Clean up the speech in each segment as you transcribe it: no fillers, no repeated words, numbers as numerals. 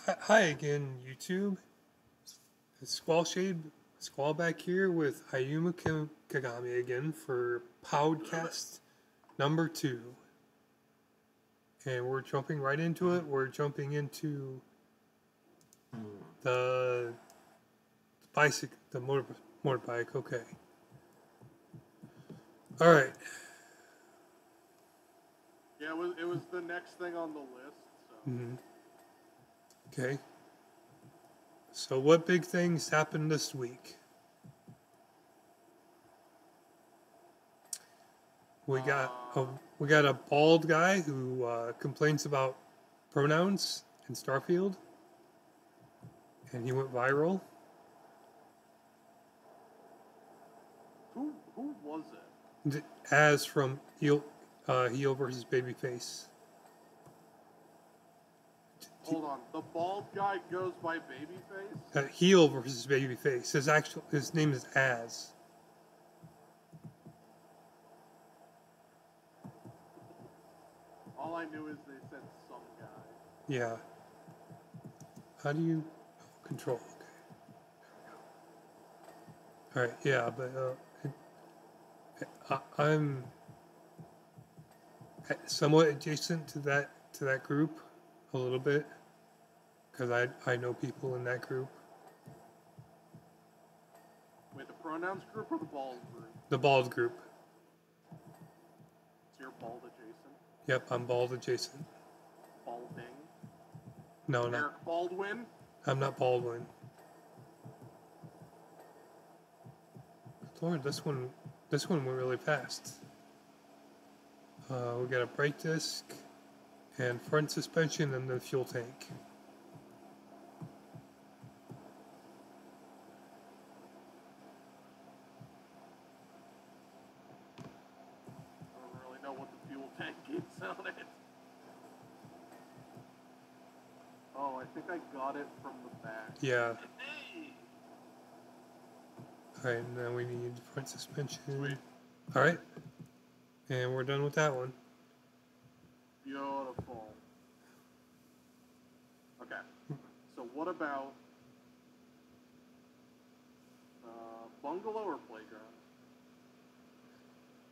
Hi again, YouTube. It's Squall back here with Ayumu Kagami again for Powdcast number 2. And we're jumping right into it. We're jumping into the bicycle, the motorbike. Okay. All right. Yeah, it was the next thing on the list. So. Okay. So what big things happened this week? We got a bald guy who complains about pronouns in Starfield, and he went viral. Who was it? As from heel versus Babyface. Hold on, the bald guy goes by Babyface? Heel versus Babyface. His name is Az. All I knew is they said some guy. Yeah. How do you control? Okay. All right. Yeah, but I'm somewhat adjacent to that group a little bit because I know people in that group. Wait, the pronouns group or the bald group? The bald group. So you're bald adjacent? Yep, I'm bald adjacent. Balding? No, Eric not. Baldwin? I'm not Baldwin. Lord, this one went really fast. We got a brake disc and front suspension and the fuel tank. I don't really know what the fuel tank gets on it. Oh, I think I got it from the back. Yeah. Hey! Alright, and then we need front suspension. Sweet. Alright. And we're done with that one. Beautiful. Okay. So what about bungalow or playground?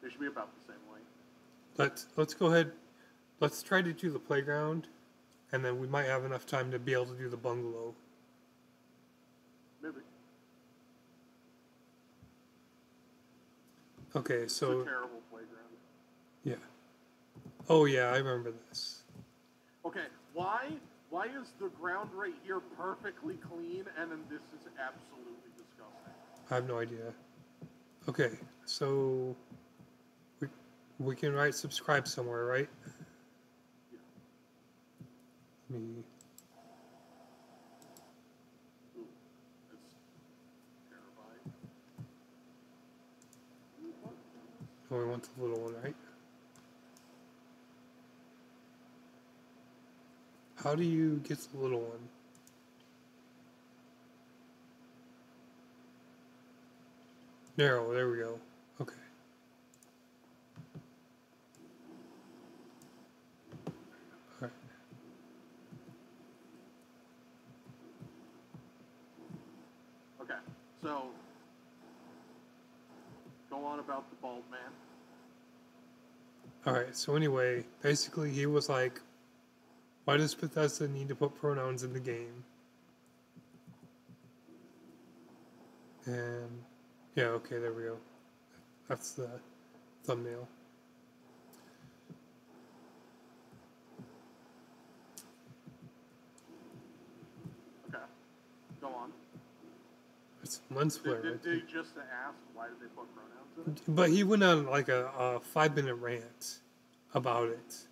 They should be about the same length. Let's go ahead. Let's try to do the playground, and then we might have enough time to be able to do the bungalow. Maybe. Okay, so It's a terrible playground. yeah. Oh yeah, I remember this. Okay, why is the ground right here perfectly clean and then this is absolutely disgusting? I have no idea. Okay, so we can write subscribe somewhere, right? Yeah. Me. Ooh, that's terrifying. Oh, we want the little one, right? How do you get the little one? Narrow, there we go. Okay. Alright. Okay, so go on about the bald man. Alright, so anyway, basically he was like, why does Bethesda need to put pronouns in the game? And yeah, okay, there we go. That's the thumbnail. Okay, go on. It's lens flare. Did they just ask why did they put pronouns in it? But he went on like a 5-minute rant about it.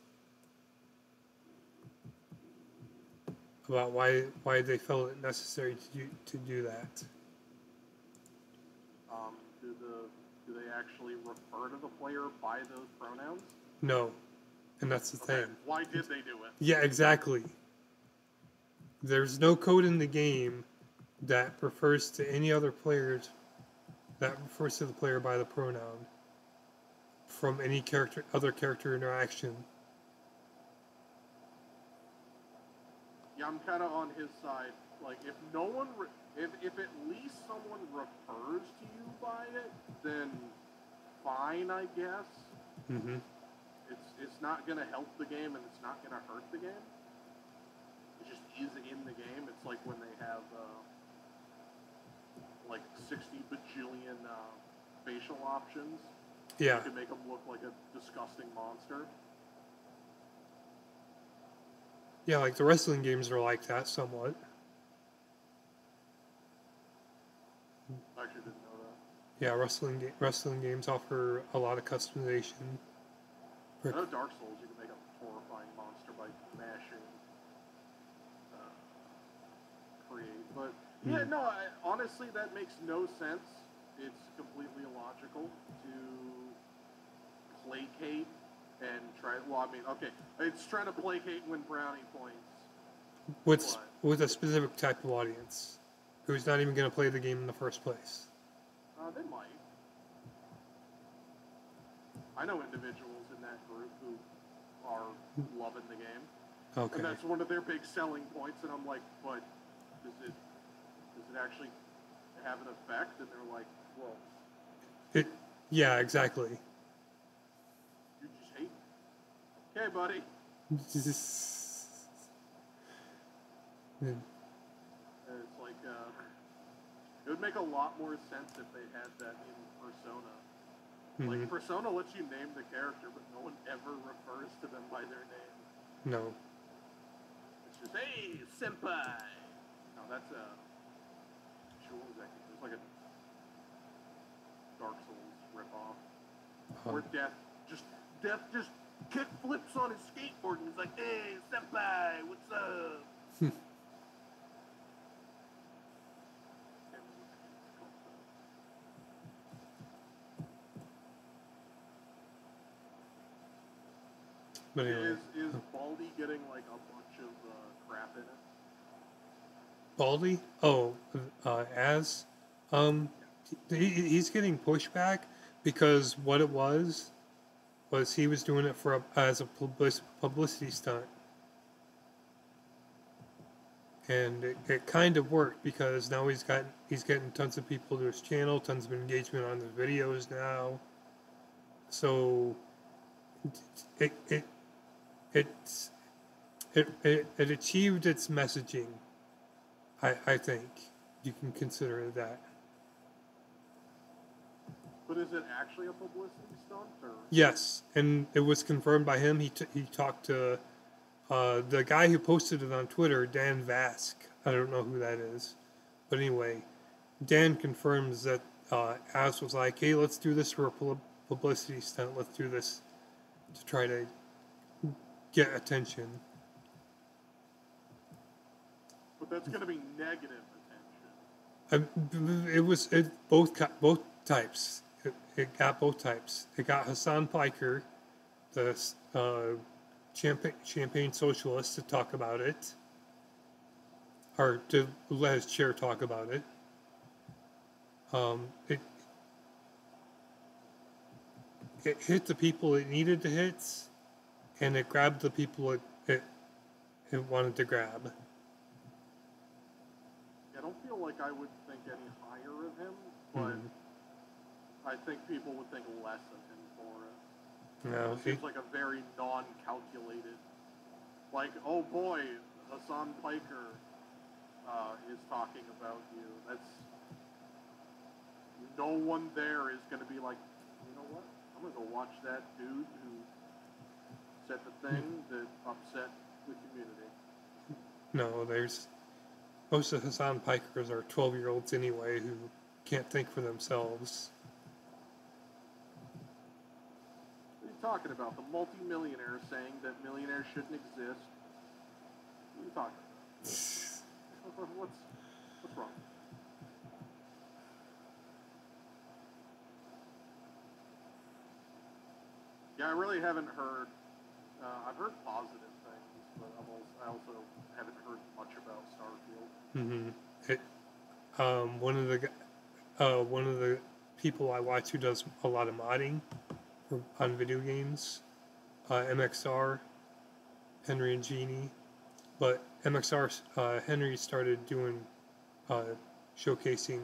About why they felt it necessary to do that. Do they actually refer to the player by those pronouns? No, and that's the thing. Why did they do it? Yeah, exactly. There's no code in the game that refers to any other players that refers to the player by the pronoun from any other character interaction. Yeah, I'm kind of on his side. Like, if no one, if at least someone refers to you by it, then fine, I guess. Mm-hmm. It's not gonna help the game and it's not gonna hurt the game. It just is in the game. It's like when they have like 60 bajillion facial options. Yeah. You can make them look like a disgusting monster. Yeah, like the wrestling games are like that somewhat. I actually didn't know that. Yeah, wrestling games offer a lot of customization. I know Dark Souls, you can make a horrifying monster by mashing create. But, yeah, no, honestly, that makes no sense. It's completely illogical to placate and try... Well, I mean, okay, it's trying to placate and win brownie points. With a specific type of audience who's not even going to play the game in the first place. They might. I know individuals in that group who are loving the game. Okay. And that's one of their big selling points, and I'm like, but does it actually have an effect? And they're like, well... Yeah, exactly. You just hate me. Okay, buddy. It's like, it would make a lot more sense if they had that in Persona. Mm-hmm. Like, Persona lets you name the character, but no one ever refers to them by their name. No. It's just, hey, senpai! No, that's a... Sure, what was that? It's like a Dark Souls ripoff. Where Death just kick flips on his skateboard and he's like, hey, senpai, what's up? But anyway. Is Baldy getting like a bunch of crap in it? Baldy? Oh, he's getting pushback because what it was he was doing it as a publicity stunt. And it kind of worked because now he's getting tons of people to his channel, tons of engagement on his videos now. So it achieved its messaging. I think you can consider it that. But is it actually a publicity stunt? Or? Yes, and it was confirmed by him. He talked to the guy who posted it on Twitter, Dan Vask. I don't know who that is. But anyway, Dan confirms that Az was like, hey, let's do this for a publicity stunt. Let's do this to try to get attention. But that's going to be negative attention. It was both types. It got both types. It got Hassan Piker, the champagne socialist, to talk about it, or to let his chair talk about it. It hit the people it needed to hit, and it grabbed the people it wanted to grab. I don't feel like I would think any higher of him, but I think people would think less of him for it. No, it seems like a very non-calculated, like, oh boy, Hassan Piker is talking about you. That's, no one there is going to be like, you know what, I'm going to go watch that dude who said the thing that upset the community. No, most of Hassan Pikers are 12-year-olds anyway who can't think for themselves. What are you talking about? The multi-millionaire saying that millionaires shouldn't exist? What are you talking about? What's wrong? Yeah, I really haven't heard. I've heard positive things, but I also haven't heard much about Starfield. One of the people I watch who does a lot of modding on video games, MXR, Henry and Jeannie, but MXR Henry started doing showcasing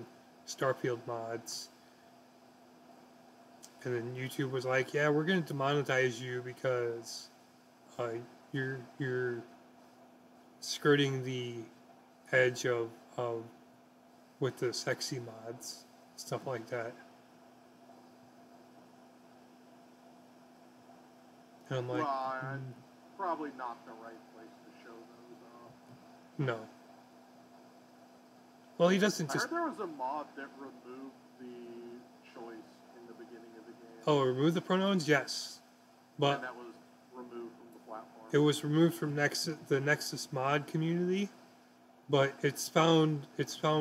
Starfield mods, and then YouTube was like, "Yeah, we're going to demonetize you because you're skirting the edge of with the sexy mods, stuff like that." And I'm like, well, probably not the right place to show those off. no. Well, he doesn't I just. heard there was a mod that removed the choice in the beginning of the game. Oh, remove the pronouns? Yes. But and that was removed from the platform. it was removed from the Nexus mod community, but it's found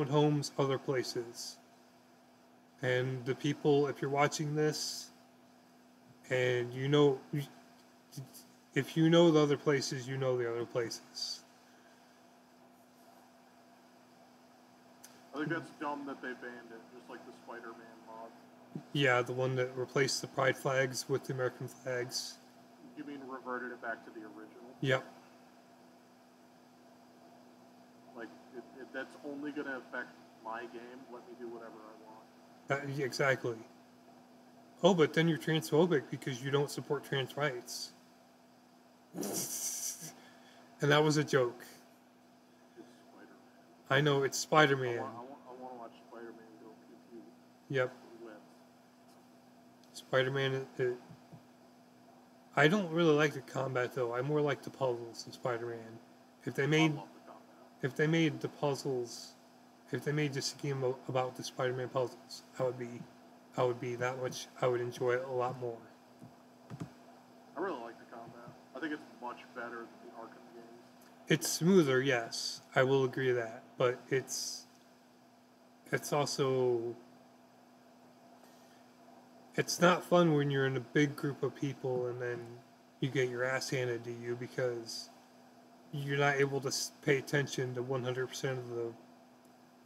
homes other places. And the people, if you're watching this, and you know, if you know the other places, you know the other places. I think that's dumb that they banned it, just like the Spider-Man mod. Yeah, the one that replaced the pride flags with the American flags. You mean reverted it back to the original? Yep. Like, that's only going to affect my game. Let me do whatever I want. Exactly. Oh, but then you're transphobic because you don't support trans rights. And that was a joke. It's Spider-Man. I know, it's Spider-Man. I want to watch Spider-Man go pew-pew. Yep. With. Spider-Man, I don't really like the combat, though. I more like the puzzles in Spider-Man. If they made the puzzles, if they made just a game about the Spider-Man puzzles, I would be that much, I would enjoy it a lot more. I really like the combat. I think it's much better than the Arkham games. It's smoother, yes. I will agree to that. But it's also, it's not fun when you're in a big group of people and then you get your ass handed to you because you're not able to pay attention to 100%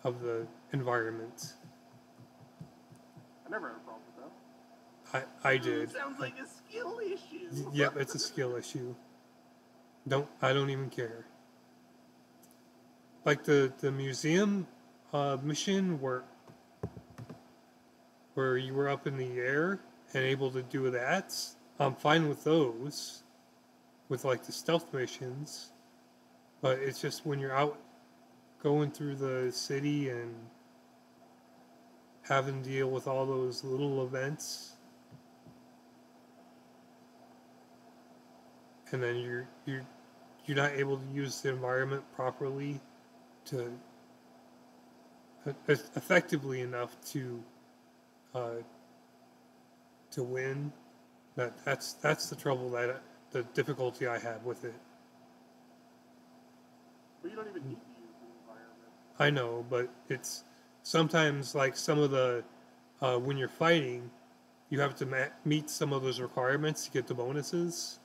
of the environment. I never had a problem with that. I did. Sounds like a skill issue. Yep, it's a skill issue. I don't even care. Like the museum mission where you were up in the air and able to do that, I'm fine with those, with like the stealth missions. But it's just when you're out going through the city and having to deal with all those little events, and then you're not able to use the environment properly to effectively enough to win. That's the trouble, the difficulty I have with it. But you don't even need to use the environment. I know, but it's sometimes like some of the when you're fighting, you have to meet some of those requirements to get the bonuses.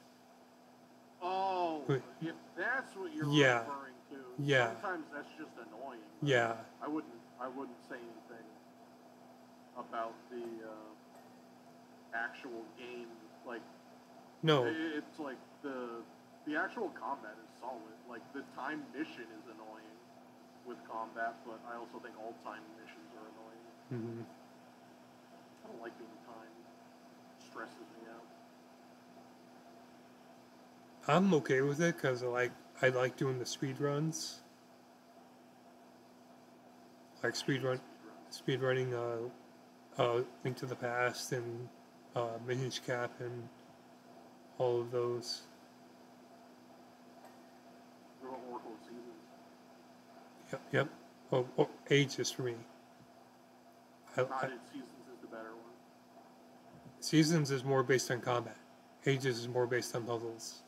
Oh, if that's what you're Yeah. referring to, Yeah. sometimes that's just annoying. Yeah. I wouldn't say anything about the actual game. Like, No. it's like the actual combat is solid. Like, the time mission is annoying with combat, but I also think all time missions are annoying. Mm-hmm. I don't like being timed. It stresses me out. I'm okay with it because I like doing the speed runs. Like speed running Link to the Past and Minish Cap and all of those. What about Oracle of Seasons? Yep. Oh, Ages for me. Seasons is the better one. Seasons is more based on combat. Ages is more based on puzzles.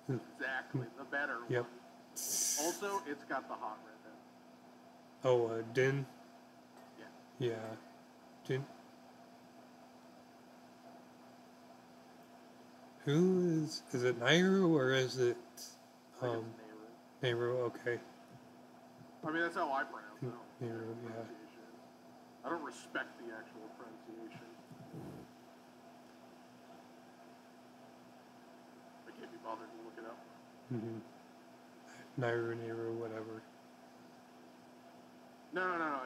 Exactly, the better Yep. one. Also, it's got the hot redhead. Oh, Din? Yeah. Yeah. Din? Who is it Nairu or is it I think it's Nehru. Nairu? Okay. I mean, that's how I pronounce it. Nehru, yeah. Pronunciation. I don't respect the actual pronunciation. I can't be bothered to look it up. Mm-hmm. Nairu, Nairu, whatever. No.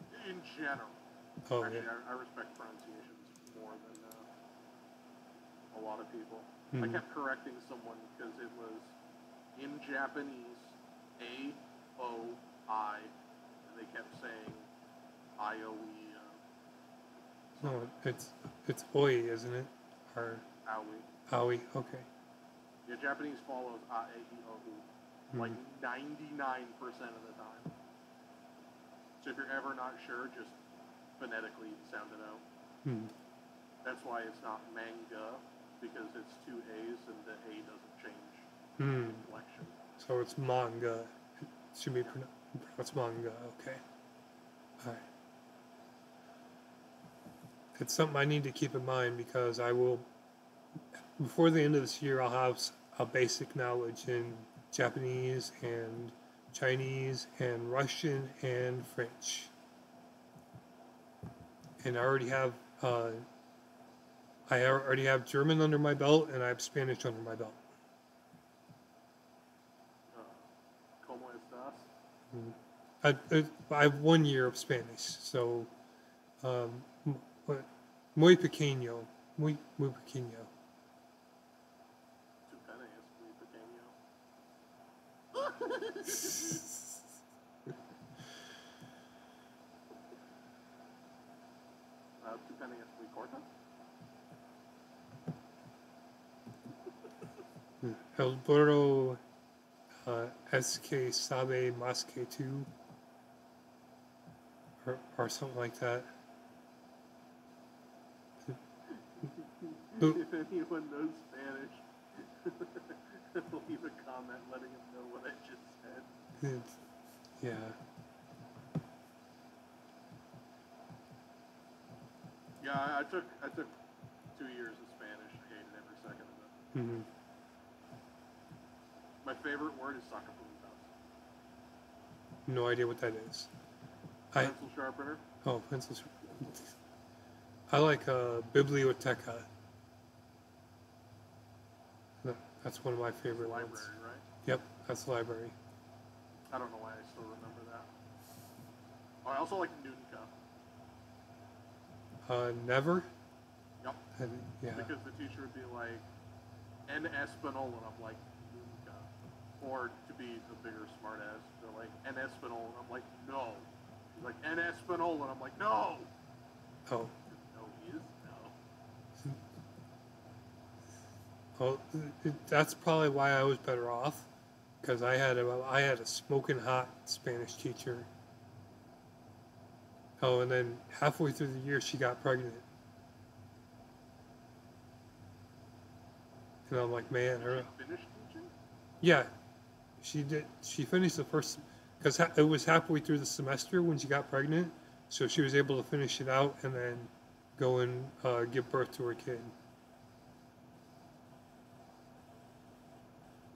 It's in general. Oh, Actually, yeah. I respect pronunciations more than a lot of people. I Mm. kept correcting someone because it was in Japanese A-O-I, and they kept saying I-O-E, No, it's Oi, isn't it? Or Aoi. Aoi, okay. Yeah, Japanese follows A-E-I-O-U like 99% of the time. So if you're ever not sure, just phonetically sound it out. Mm. That's why it's not manga, because it's two A's and the A doesn't change Mm. inflection. So it's manga. It should be pronounced manga, okay. Alright. It's something I need to keep in mind because I will, before the end of this year, I'll have a basic knowledge in Japanese and Chinese and Russian and French. And I already have German under my belt and I have Spanish under my belt. ¿Cómo estás? I have 1 year of Spanish, so muy pequeño, muy pequeño. Tu pene es muy pequeño. Tu pene es muy corta. El burro es que sabe más que tú, or something like that. If anyone knows Spanish, leave a comment letting them know what I just said. Yeah. Yeah, I took 2 years of Spanish. I hated every second of it. Mm-hmm. My favorite word is sacapuntas. No idea what that is. Pencil sharpener. Oh, pencil sharpener. I like biblioteca. That's one of my favorite Library, ones. right? Yep, that's the library. I don't know why I still remember that. Oh, I also like Nunca. Never? Yep. Yeah. Because the teacher would be like, en español, and I'm like, Nunca. Or to be a bigger smartass, they're like, en español, and I'm like, no. He's like, en español, and I'm like, no. Oh. No, he is no. Well, that's probably why I was better off, because I had a smoking hot Spanish teacher. Oh, and then halfway through the year, she got pregnant. And I'm like, man, her. Did she finish teaching? Yeah, she did. She finished the first, because it was halfway through the semester when she got pregnant, so she was able to finish it out and then go and give birth to her kid.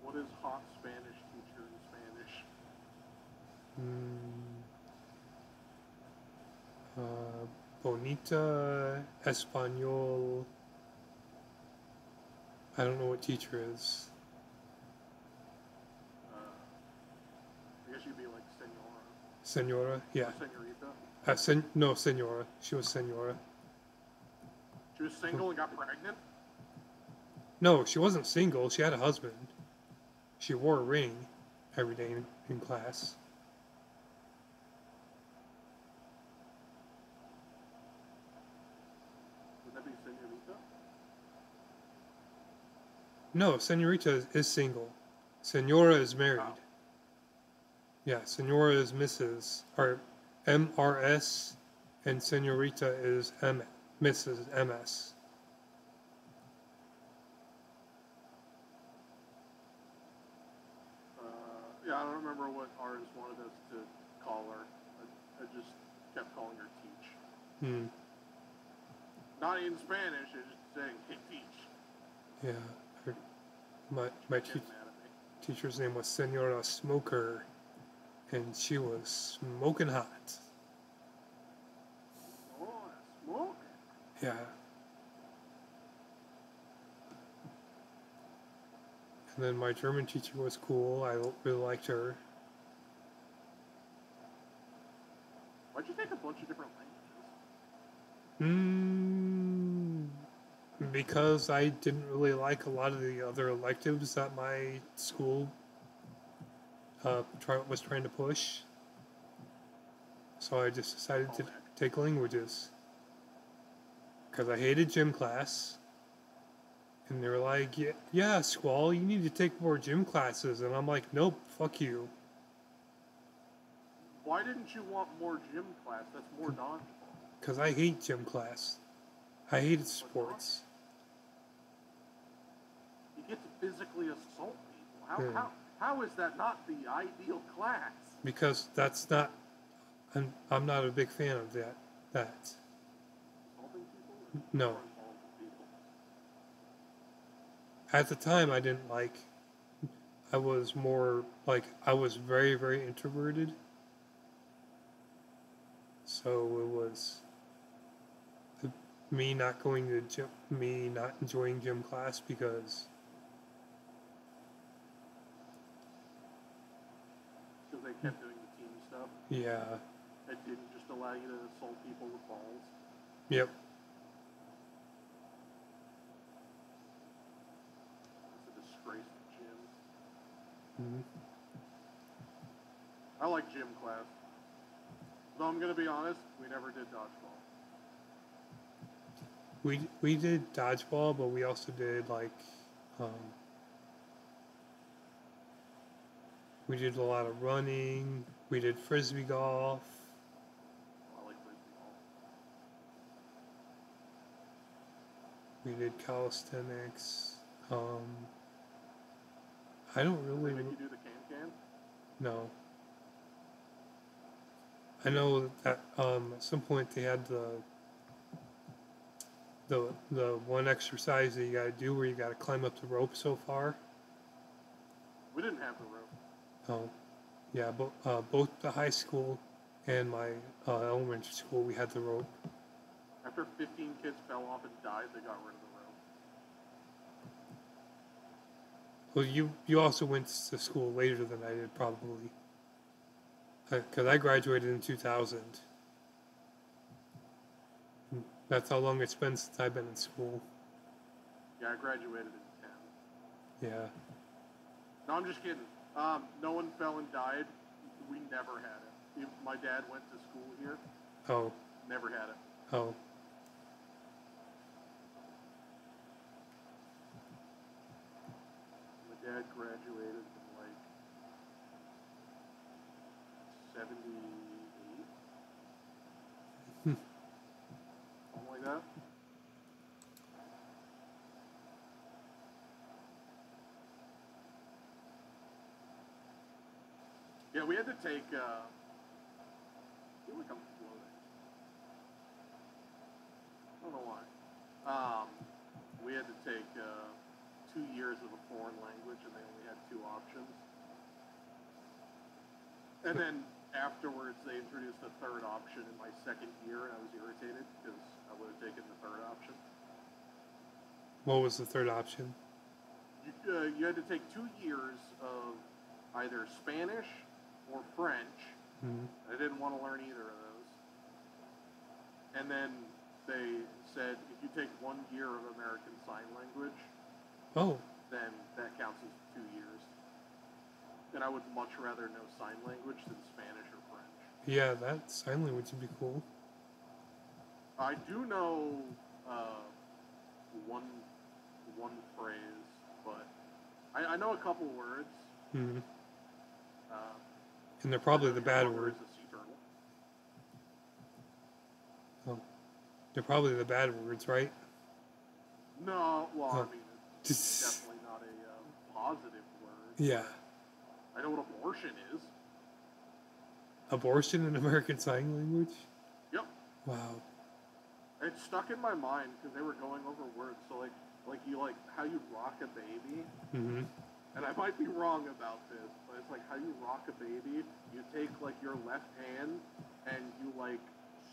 What is hot Spanish teacher in Spanish? Bonita Español. I don't know what teacher is. I guess you'd be like senora. Senora, yeah. Or senorita. No, senora. She was senora. She was single and got pregnant? No, she wasn't single. She had a husband. She wore a ring every day in class. Would that be senorita? No, senorita is single. Senora is married. Oh. Yeah, senora is Mrs. or MRS, and senorita is Mrs. MS. Yeah, I don't remember what ours wanted us to call her. I just kept calling her Teach. Hmm. Not in Spanish, I just saying, hey, Teach. Yeah, my Get mad at me. teacher's name was Senora Smoker, and she was smoking hot. Oh, smoke? Yeah. And then my German teacher was cool. I really liked her. Why'd you take a bunch of different languages? Because I didn't really like a lot of the other electives that my school was trying to push. So I just decided to take languages. Because I hated gym class. And they were like, yeah, Squall, you need to take more gym classes. And I'm like, nope, fuck you. Why didn't you want more gym class? That's more dodgeball. Because I hate gym class. I hated sports. You get to physically assault people. How is that not the ideal class? Because that's not... I'm not a big fan of that. Assaulting people? No. At the time, I didn't like... I was more like... I was very, very introverted. So it was... me not going to gym... me not enjoying gym class because... Because they kept doing the team stuff? Yeah. It didn't just allow you to assault people with balls? Yep. It's a disgrace to gym. Mm-hmm. I like gym class. Though I'm going to be honest, we never did dodgeball. We did dodgeball, but we also did like... we did a lot of running. We did frisbee golf. I like frisbee golf. We did calisthenics. I don't really... Did they make you do the can-can? No. I know that at some point they had the one exercise that you gotta do where you gotta climb up the rope so far. We didn't have the rope. Oh, yeah, both the high school and my elementary school, we had the rope. After 15 kids fell off and died, they got rid of the rope. Well, you also went to school later than I did, probably. Because I graduated in 2000. That's how long it's been since I've been in school. Yeah, I graduated in 10. Yeah. No, I'm just kidding. No one fell and died. We never had it. My dad went to school here. Oh. Never had it. Oh. My dad graduated in like 78. Something like that. Yeah, we had to take, I feel like I'm floating. I don't know why. We had to take 2 years of a foreign language, and they only had 2 options. And then afterwards, they introduced a third option in my second year, and I was irritated because I would have taken the third option. What was the third option? You had to take 2 years of either Spanish or French. Mm-hmm. I didn't want to learn either of those. And then they said if you take 1 year of American Sign Language, then that counts as 2 years. And I would much rather know sign language than Spanish or French. Yeah, that sign language would be cool. I do know one phrase, but I know a couple words. Mm-hmm. And they're probably the bad words. Oh. They're probably the bad words, right? No, well, I mean, it's definitely not a positive word. Yeah. I know what abortion is. Abortion in American Sign Language? Yep. Wow. It stuck in my mind because they were going over words. So like how you rock a baby. Mm-hmm. And I might be wrong about this, but it's like how you rock a baby. You take like your left hand and you like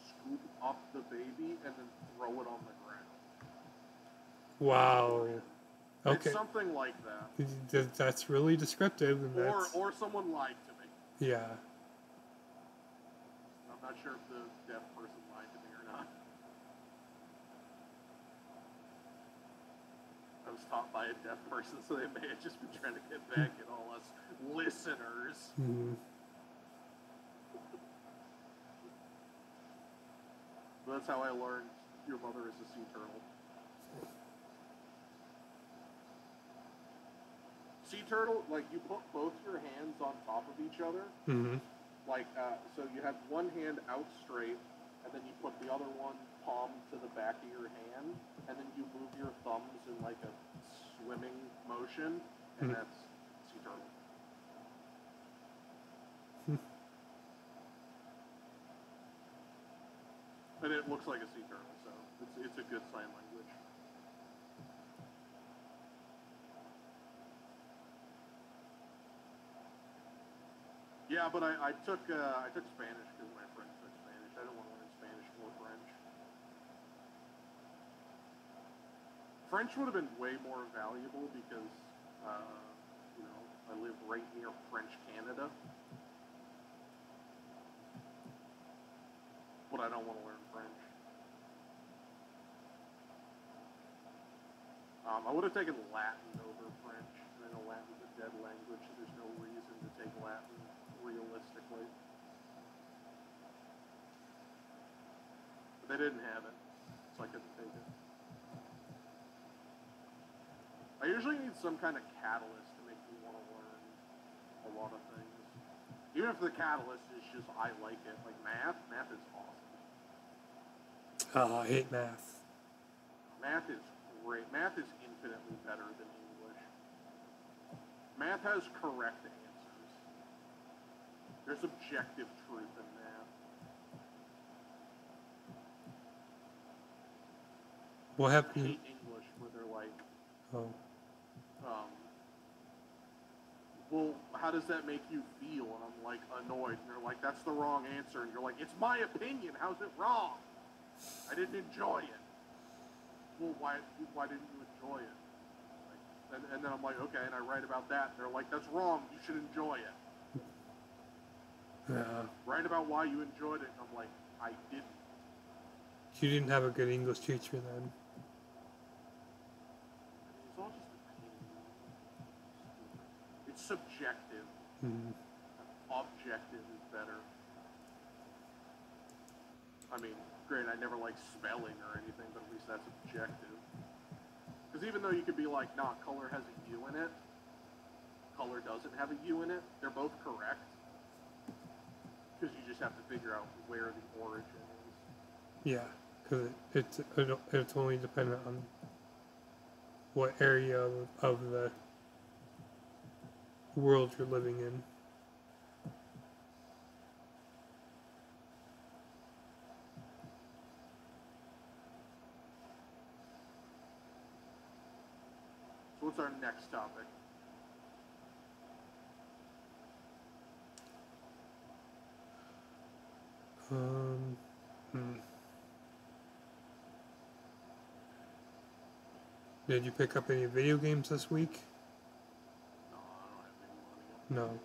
scoop up the baby and then throw it on the ground. Wow. Okay. It's something like that. That's really descriptive. And Or someone lied to me. Yeah. I'm not sure if the deaf person lied to me or not. I was taught by a deaf person, so they may have just been trying to get back at all us listeners. Mm-hmm. But that's how I learned your mother is a sea turtle. Sea turtle, like, you put both your hands on top of each other. Mm-hmm. Like, so you have one hand out straight, and then you put the other one palm to the back of your hand, and then you move your thumbs in like a swimming motion, and that's sea turtle. And it looks like a sea turtle, so it's a good sign language. Yeah, but I took Spanish because my friend took Spanish. I didn't want to learn Spanish or French. French would have been way more valuable because, you know, I live right near French Canada. But I don't want to learn French. I would have taken Latin over French. I know Latin's a dead language, so there's no reason to take Latin realistically. But they didn't have it, so I couldn't take it. I usually need some kind of catalyst to make me want to learn a lot of things. Even if the catalyst is just I like it. Like math is awesome. Oh, I hate math. Math is great. Math is infinitely better than English. Math has correct answers. There's objective truth in math. What I happened? hate English where they're like, well, how does that make you feel? And I'm like, annoyed. And they're like, that's the wrong answer. And you're like, it's my opinion. How's it wrong? I didn't enjoy it. Well, why didn't you enjoy it? Like, and then I'm like, okay, and I write about that. And they're like, that's wrong. You should enjoy it. Yeah. Write about why you enjoyed it. And I'm like, I didn't. You didn't have a good English teacher then. It's all just opinion. It's subjective. Mm-hmm. Objective is better. I mean, granted, I never like spelling or anything, but at least that's objective. Because even though you could be like, nah, color has a U in it, color doesn't have a U in it, they're both correct. Because you just have to figure out where the origin is. Yeah, because it's only dependent on what area of the world you're living in. So what's our next topic? Did you pick up any video games this week? No, I don't have any money. No.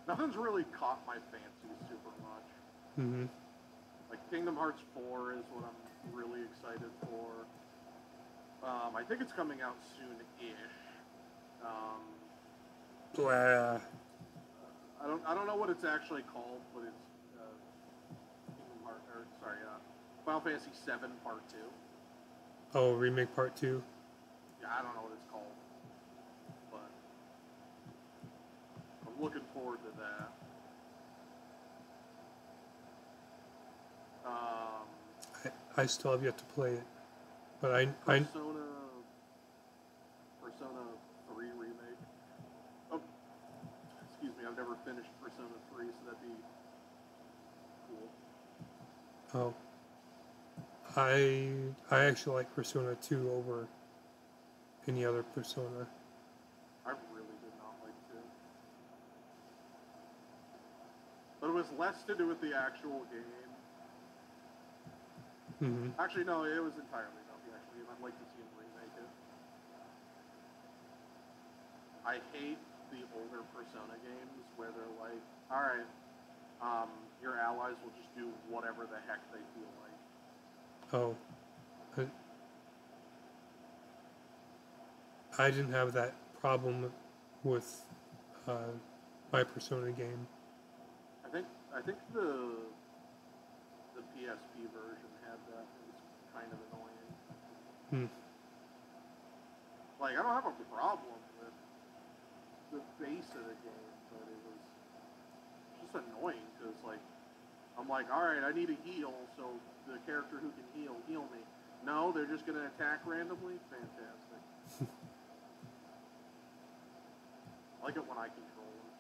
Nothing's really caught my fancy super much. Mm-hmm. Like Kingdom Hearts 4 is what I'm really excited for. I think it's coming out soon-ish. Blah. I don't know what it's actually called, but it's Final Fantasy 7 Part 2. Oh, Remake Part 2? Yeah, I don't know what it's called, but I'm looking forward to that. I still have yet to play it, but Persona 3 remake. Oh, excuse me, I've never finished Persona 3, so that'd be cool. Oh. I actually like Persona 2 over any other Persona. I really did not like 2. But it was less to do with the actual game. Mm-hmm. Actually, no, it was entirely about the actual game. I'd like to see him remake it. I hate the older Persona games where they're like, alright, your allies will just do whatever the heck they feel like. Oh. I didn't have that problem with my Persona game. I think the PSP version had that. It was kind of annoying. Hmm. Like, I don't have a problem with the base of the game, but it was just annoying because, like, I'm like, alright, I need a heal, so the character who can heal me. No, they're just going to attack randomly? Fantastic. I like it when I control them.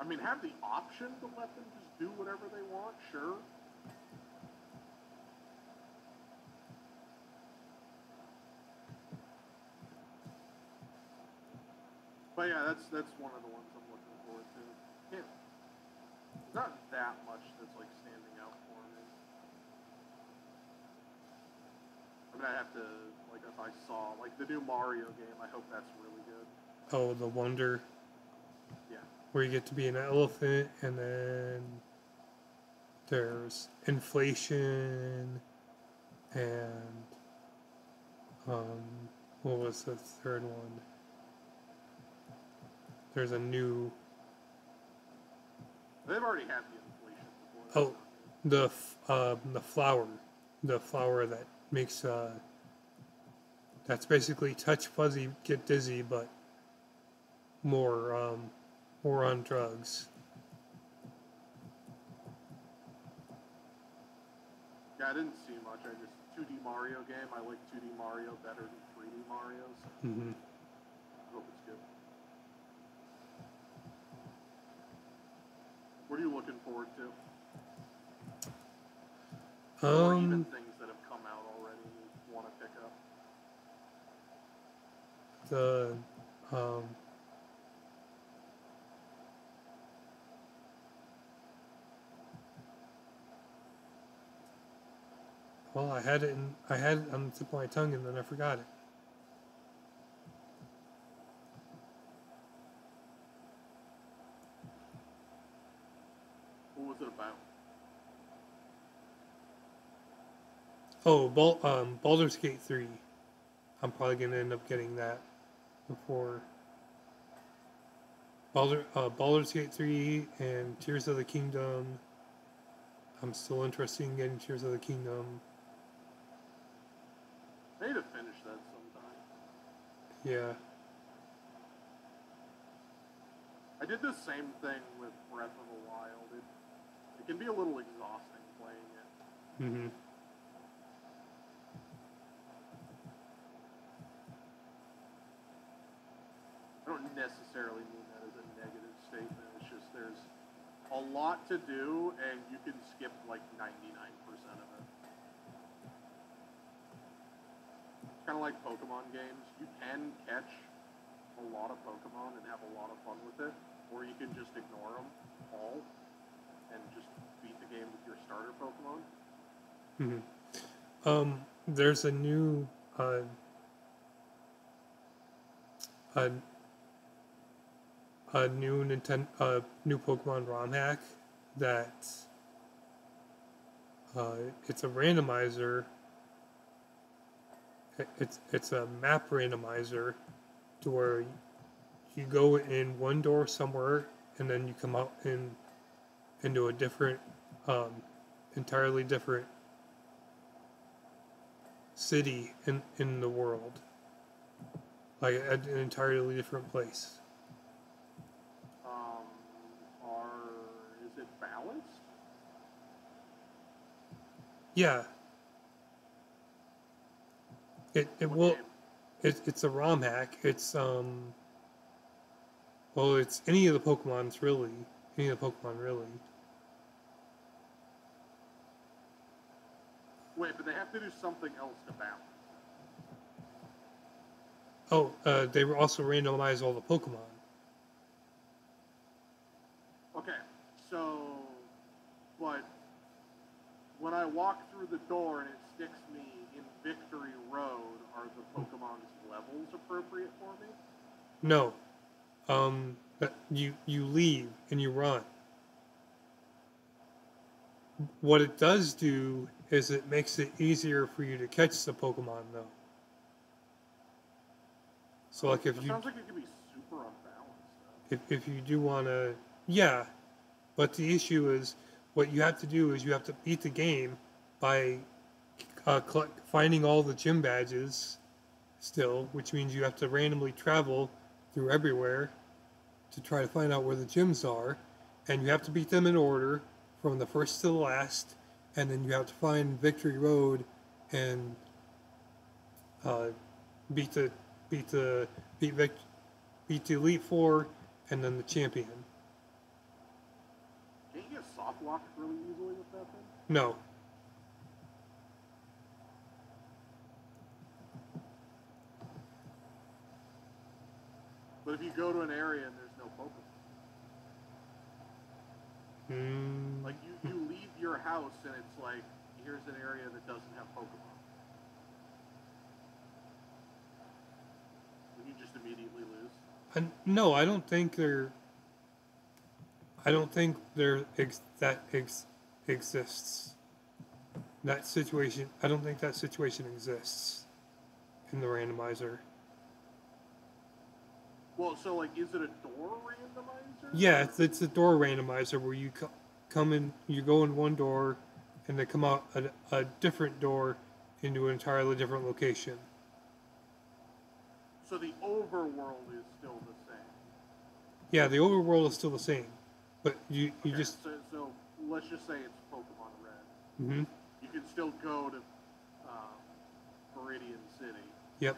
I mean, have the option to let them just do whatever they want, sure. But yeah, that's one of the ones I'm looking forward to. Yeah. There's not that much that's like standing out for me. I mean, I have to, like, if I saw, like, the new Mario game, I hope that's really good. Oh, the Wonder. Yeah. Where you get to be an elephant, and then there's inflation, and what was the third one? There's a new. They've already had the inflation before. The flower that makes that's basically touch fuzzy, get dizzy, but more on drugs. Yeah, I didn't see much. I just 2D Mario game. I like 2D Mario better than 3D Mario's. Mm-hmm. I hope it's good. What are you looking forward to? Or even things that have come out already you want to pick up? Well, I had it on the tip of my tongue, and then I forgot it. What was it about? Oh, Baldur's Gate 3. I'm probably going to end up getting that before Baldur's Gate 3 and Tears of the Kingdom. I'm still interested in getting Tears of the Kingdom. I need to finish that sometime. Yeah. I did the same thing with Breath of the Wild. It can be a little exhausting playing it. Mm-hmm. I don't necessarily mean that as a negative statement. It's just there's a lot to do, and you can skip like 99% of it. It's kind of like Pokemon games. You can catch a lot of Pokemon and have a lot of fun with it, or you can just ignore them all and just beat the game with your starter Pokemon. Mm-hmm. There's a new new Pokemon ROM hack that it's a randomizer. It's a map randomizer to where you go in one door somewhere and then you come out into a different, entirely different city in the world, like an entirely different place. Is it balanced? Yeah. It's a ROM hack. It's it's any of the Pokemon really. Wait, but they have to do something else to balance. Oh, they also randomize all the Pokemon. when I walk through the door and it sticks me in Victory Road, are the Pokemon's levels appropriate for me? No. You leave and you run. What it does do is it makes it easier for you to catch the Pokemon, though. So, like, if It you sounds like it could be super unbalanced. if you do want to, yeah. But the issue is, what you have to do is you have to beat the game by finding all the gym badges still, which means you have to randomly travel through everywhere to try to find out where the gyms are, and you have to beat them in order from the first to the last, and then you have to find Victory Road and beat the beat the beat Vic, beat the Elite Four and then the champion. Can't you get soft locked really easily with that thing? No. But if you go to an area and there's no Pokemon, like you leave your house and it's like, here's an area that doesn't have Pokemon. Would you just immediately lose? No, I don't think that exists. That situation. I don't think that situation exists in the randomizer. Well, so like, is it a door randomizer? Yeah, it's a door randomizer where you come in, you go in one door, and they come out a different door into an entirely different location. So the overworld is still the same. Yeah, the overworld is still the same, but you Okay, just. so let's just say it's Pokemon Red. Mm-hmm. You can still go to Viridian City. Yep.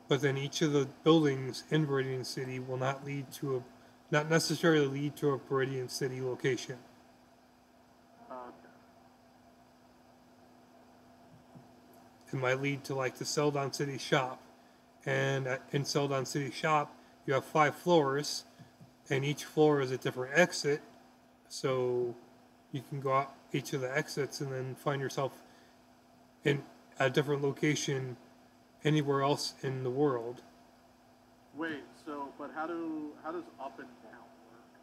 But then each of the buildings in Viridian City will not necessarily lead to a Viridian City location. Okay. It might lead to like the Celadon City shop, and in Celadon City shop you have 5 floors, and each floor is a different exit, so you can go out each of the exits and then find yourself in a different location anywhere else in the world. Wait, but how does up and down work?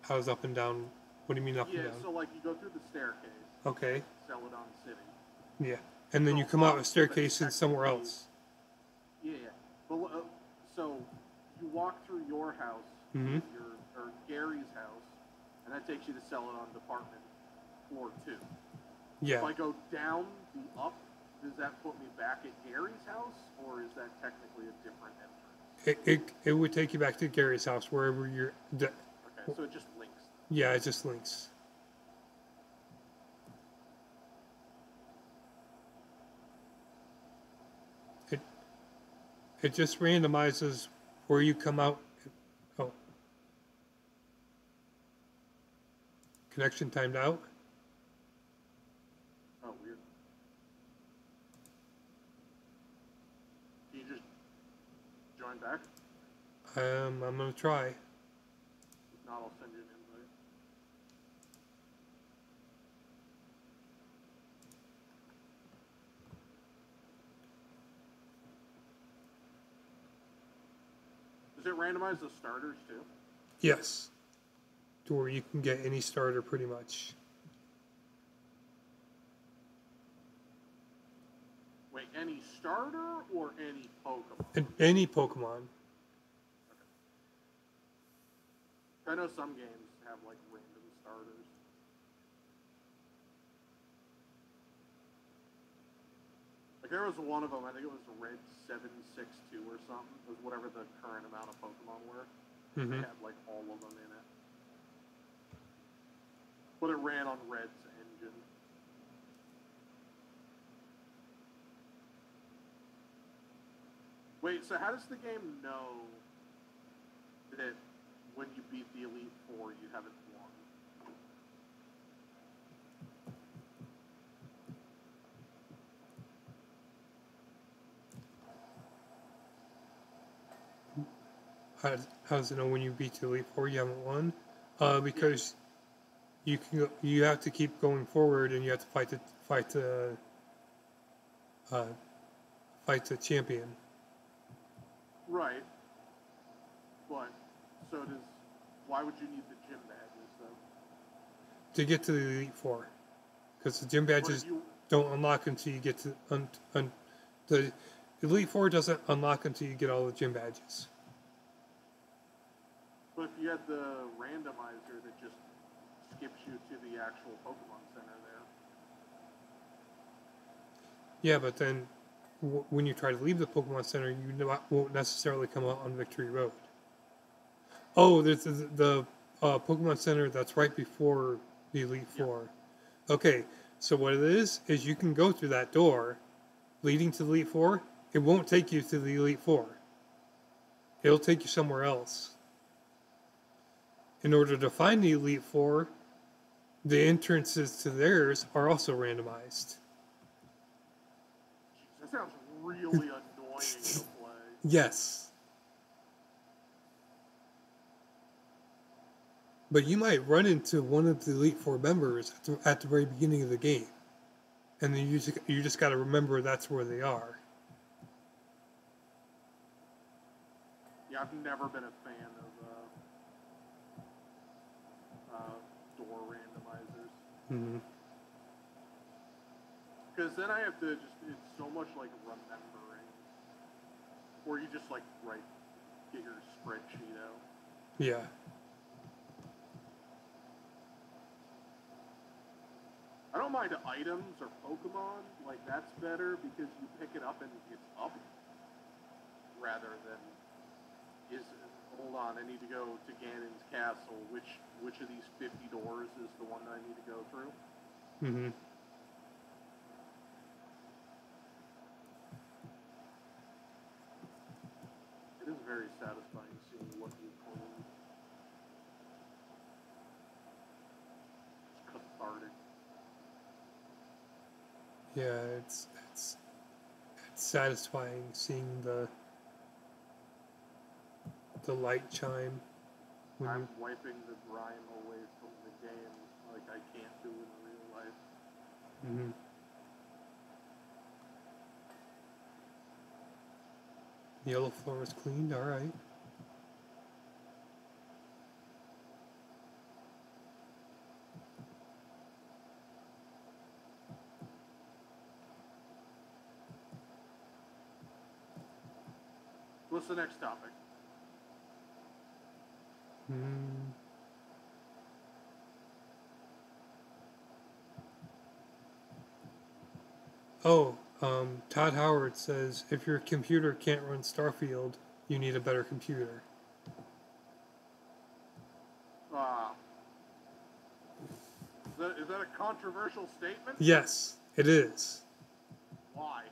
How does up and down? What do you mean up and down? Yeah, so like you go through the staircase. Okay. Celadon City. Yeah. And then you come out a staircase and somewhere else. Yeah. But so you walk through your house, Mm-hmm. or Gary's house, and that takes you to Celadon Department Floor 2. Yeah. If I go down the up, does that put me back at Gary's house, or is that technically a different entrance? It would take you back to Gary's house, wherever you're. Okay, so it just links. Yeah, it just links. It just randomizes where you come out. Oh. Connection timed out. Oh, weird. Can you just join back? I'm gonna try. If not, I'll send you an invite. Does it randomize the starters too? Yes. To where you can get any starter pretty much. Wait, any starter or any Pokemon? And any Pokemon. I know some games have like random starters. Like there was one of them, I think it was Red 762 or something. It was whatever the current amount of Pokemon were. Mm-hmm. They had like all of them in it. But it ran on Red's engine. Wait, so how does the game know that when you beat the Elite Four, you haven't won? How does it know when you beat the Elite Four you haven't won? Because you have to keep going forward, and you have to fight the champion. Right. But so does. Why would you need the gym badges though? To get to the Elite Four, because the gym badges don't unlock until you get to the Elite Four doesn't unlock until you get all the gym badges. But if you had the randomizer that just skips you to the actual Pokemon Center there. Yeah, but then when you try to leave the Pokemon Center, won't necessarily come out on Victory Road. Oh, there's the Pokemon Center that's right before the Elite Four. Okay, so what it is you can go through that door leading to the Elite Four. It won't take you to the Elite Four. It'll take you somewhere else. In order to find the Elite Four, the entrances to theirs are also randomized. Jeez, that sounds really annoying to play. Yes. But you might run into one of the Elite Four members at the very beginning of the game. And then you just got to remember that's where they are. Yeah, I've never been a fan of door randomizers. Mm-hmm. Because then I have to it's so much like remembering. Or you just like get your spreadsheet out. Yeah. I don't mind items or Pokemon, like that's better because you pick it up and it's up. Rather than hold on, I need to go to Ganon's castle. Which of these 50 doors is the one that I need to go through? Mm-hmm. It is very satisfying seeing what you clean. It's cathartic. Yeah, it's satisfying seeing the light chime. I'm wiping the grime away from the game like I can't do in real life. Mm-hmm. The yellow floor is cleaned, alright. What's the next topic? Todd Howard says if your computer can't run Starfield, you need a better computer. Is that a controversial statement? Yes, it is. Why?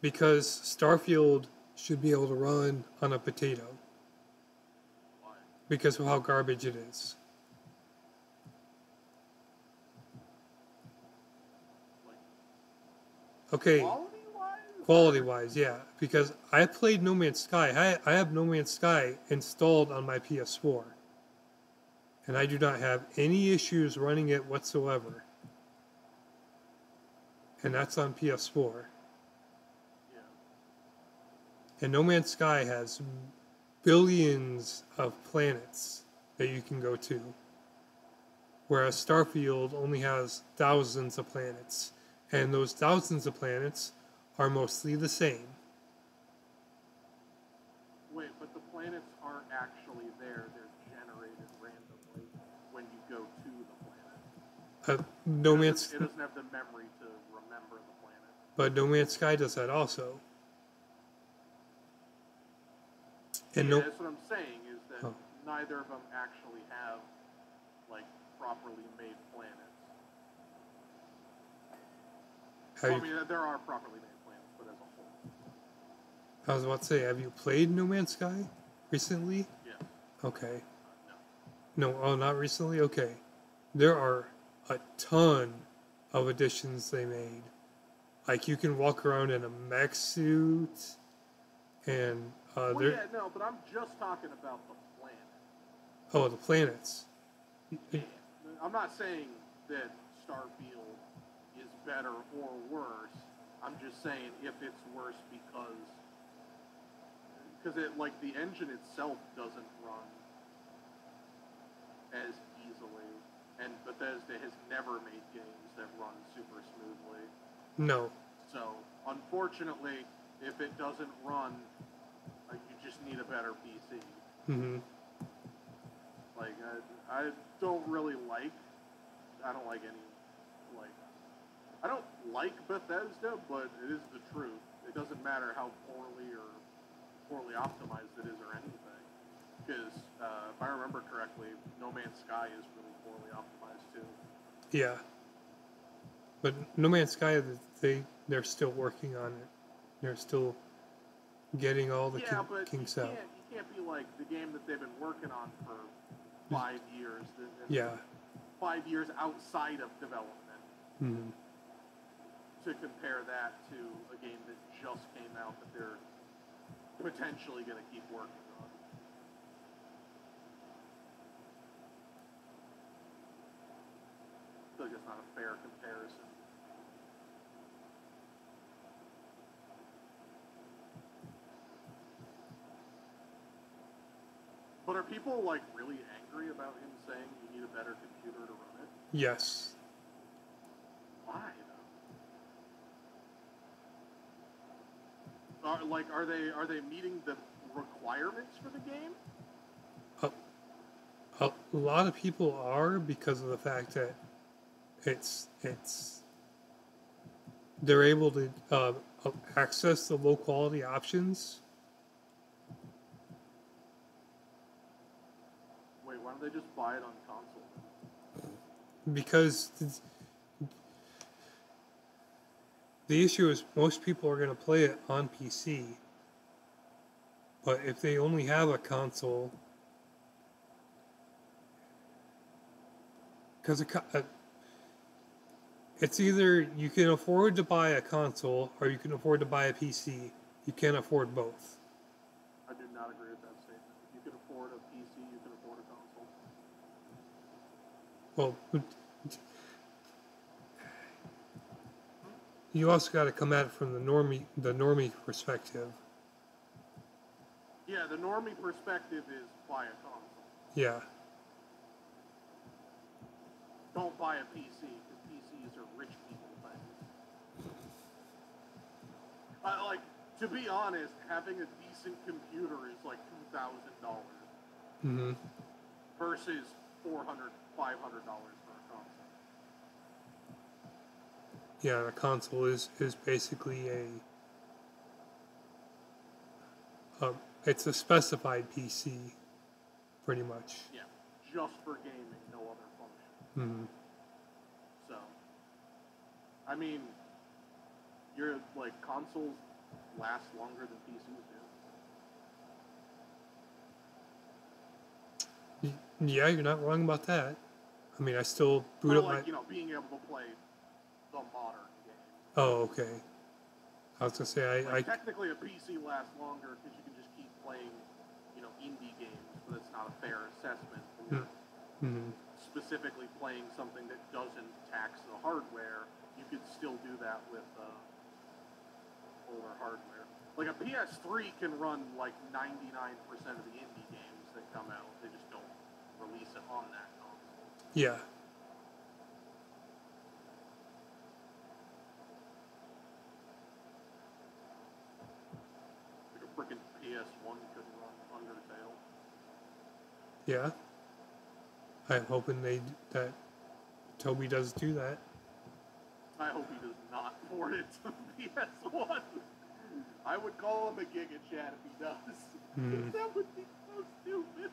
Because Starfield should be able to run on a potato. Why? Because of how garbage it is. Okay. Quality-wise, yeah. Because I played No Man's Sky. I have No Man's Sky installed on my PS4. And I do not have any issues running it whatsoever. And that's on PS4. Yeah. And No Man's Sky has billions of planets that you can go to. Whereas Starfield only has thousands of planets. And those thousands of planets are mostly the same. Wait, but the planets aren't actually there. They're generated randomly when you go to the planet. It doesn't have the memory to remember the planet. But No Man's Sky does that also. And yeah, that's what I'm saying, is that neither of them actually have, like, properly made planets. Well, I mean, there are properly made planets, but as a whole. I was about to say, have you played No Man's Sky recently? Yeah. Okay. No. No, oh, not recently? Okay. There are a ton of additions they made. Like, you can walk around in a mech suit, and well, yeah, no, but I'm just talking about the planet. Oh, the planets. Yeah. I'm not saying that Starfield is better or worse. I'm just saying if it's worse because it like the engine itself doesn't run as easily, and Bethesda has never made games that run super smoothly. No. So unfortunately, if it doesn't run, you just need a better PC. Mm-hmm. Like I don't really like. I don't like any like. I don't like Bethesda, but it is the truth. It doesn't matter how poorly optimized it is or anything. Because if I remember correctly, No Man's Sky is really poorly optimized too. Yeah. But No Man's Sky, they're still working on it. They're still getting all the kinks out. You can't be like the game that they've been working on for 5 years. Yeah. 5 years outside of development. Mm-hmm. To compare that to a game that just came out that they're potentially going to keep working on. I feel like it's not a fair comparison. But are people like really angry about him saying you need a better computer to run it? Yes. Why though? Are they meeting the requirements for the game? A lot of people are, because of the fact that they're able to access the low quality options. Wait, why don't they just buy it on console? Because the issue is most people are going to play it on PC. But if they only have a console, because it's either you can afford to buy a console or you can afford to buy a PC. You can't afford both. I do not agree with that statement. If you can afford a PC, you can afford a console. Well, you also got to come at it from the normie perspective. Yeah, the normie perspective is buy a console. Yeah. Don't buy a PC, because PCs are rich people things. Like, to be honest, having a decent computer is like $2,000 Mm-hmm. versus $400, $500 for a console. Yeah, the console is basically it's a specified PC, pretty much. Yeah, just for gaming, no other function. Mm-hmm. So, I mean, your like consoles last longer than PCs do. Yeah, you're not wrong about that. I mean, I still boot up like, being able to play the modern game. Oh, okay. I was gonna say technically a PC lasts longer because you can just keep playing, indie games, but it's not a fair assessment when you're specifically playing something that doesn't tax the hardware. You could still do that with older hardware. Like a PS3 can run like 99% of the indie games that come out. They just don't release it on that console. Yeah. Like a freaking PS1 could run Undertale. Yeah. I'm hoping that Toby does do that. I hope he does not port it to PS1. I would call him a Giga Chad if he does. That would be so stupid.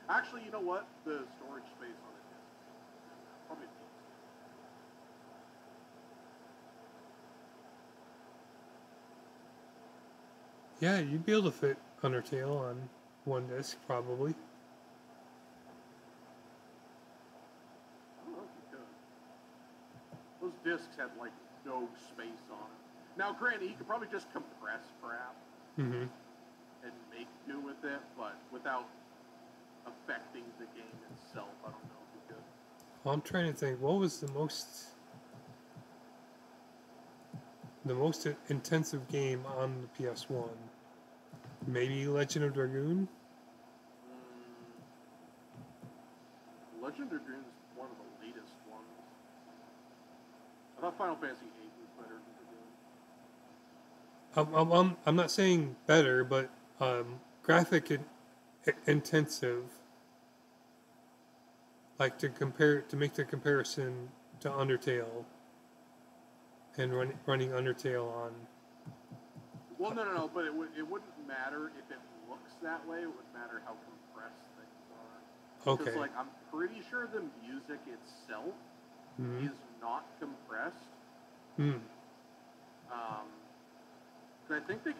Actually, you know what? The storage space on it is probably Yeah, you'd be able to fit Undertale on one disc, probably. I don't know if you could. Those discs had like no space on them. Now, granted, you could probably just compress crap and make do with it, but without affecting the game itself, I don't know if you could. Well, I'm trying to think. What was the most intensive game on the PS1? Maybe Legend of Dragoon? Legend of Dragoon is one of the latest ones. I thought Final Fantasy VIII was better than Dragoon. I'm not saying better, but graphic intensive. Like to make the comparison to Undertale and running Undertale on. Well, no, but it wouldn't matter if it looks that way. It would matter how compressed things are. Okay. Because, like, I'm pretty sure the music itself is not compressed. I think I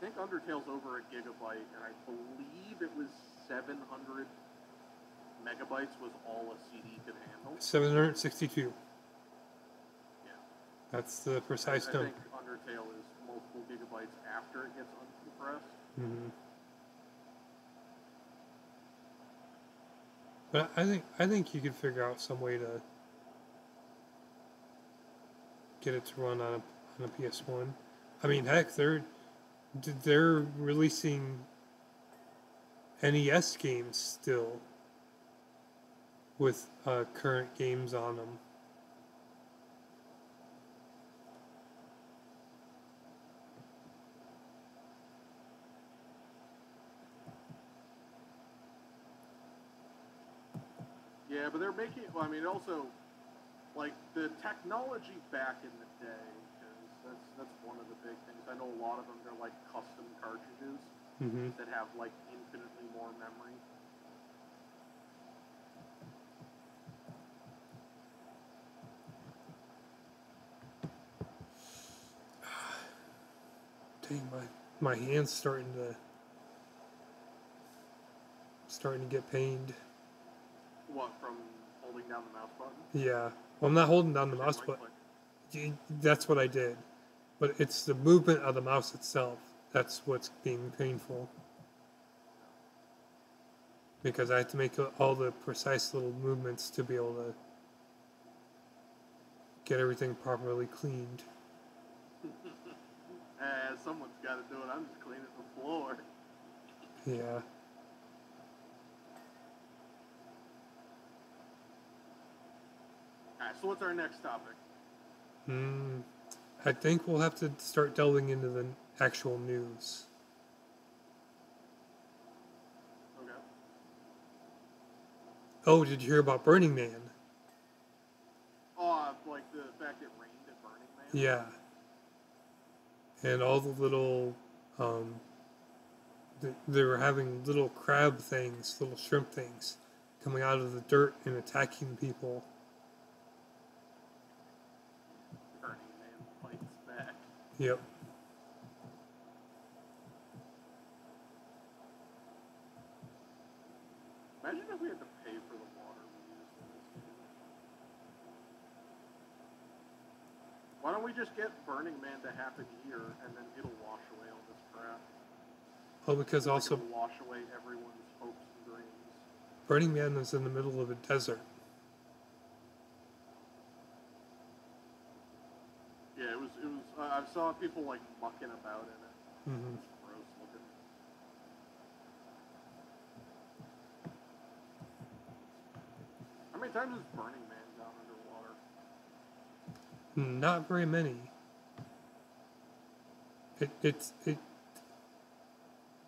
think Undertale's over a gigabyte, and I believe it was 700 megabytes was all a CD could handle. 762. Yeah. That's the precise number. I think Undertale is multiple gigabytes after it gets uncompressed. But I think you could figure out some way to get it to run on a PS1. I mean, heck, they're releasing NES games still with current games on them. Yeah, but they're making. Well, I mean, also, like the technology back in the day, because that's one of the big things. I know a lot of them. They're like custom cartridges that have like infinitely more memory. Dang, my hand's starting to get pained. What, from holding down the mouse button? Yeah. Well, I'm not holding down the mouse button. That's what I did. But it's the movement of the mouse itself. That's what's being painful. Because I have to make all the precise little movements to be able to get everything properly cleaned. Someone's got to do it. I'm just cleaning the floor. Yeah. Alright, so what's our next topic? I think we'll have to start delving into the actual news. Okay. Oh, did you hear about Burning Man? Oh, like the fact it rained at Burning Man? Yeah. And all the little, they were having little crab things, little shrimp things, coming out of the dirt and attacking people. Burning Man fights back. Yep. Imagine if we had to pay for the water we used in this game. Why don't we just get Burning Man to happen here, and then it'll wash away all this crap? Oh, because Like also it'll wash away everyone's hopes and dreams. Burning Man is in the middle of a desert. Yeah, it was. I saw people like mucking about in it. It was gross looking. How many times has Burning Man gone underwater? Not very many.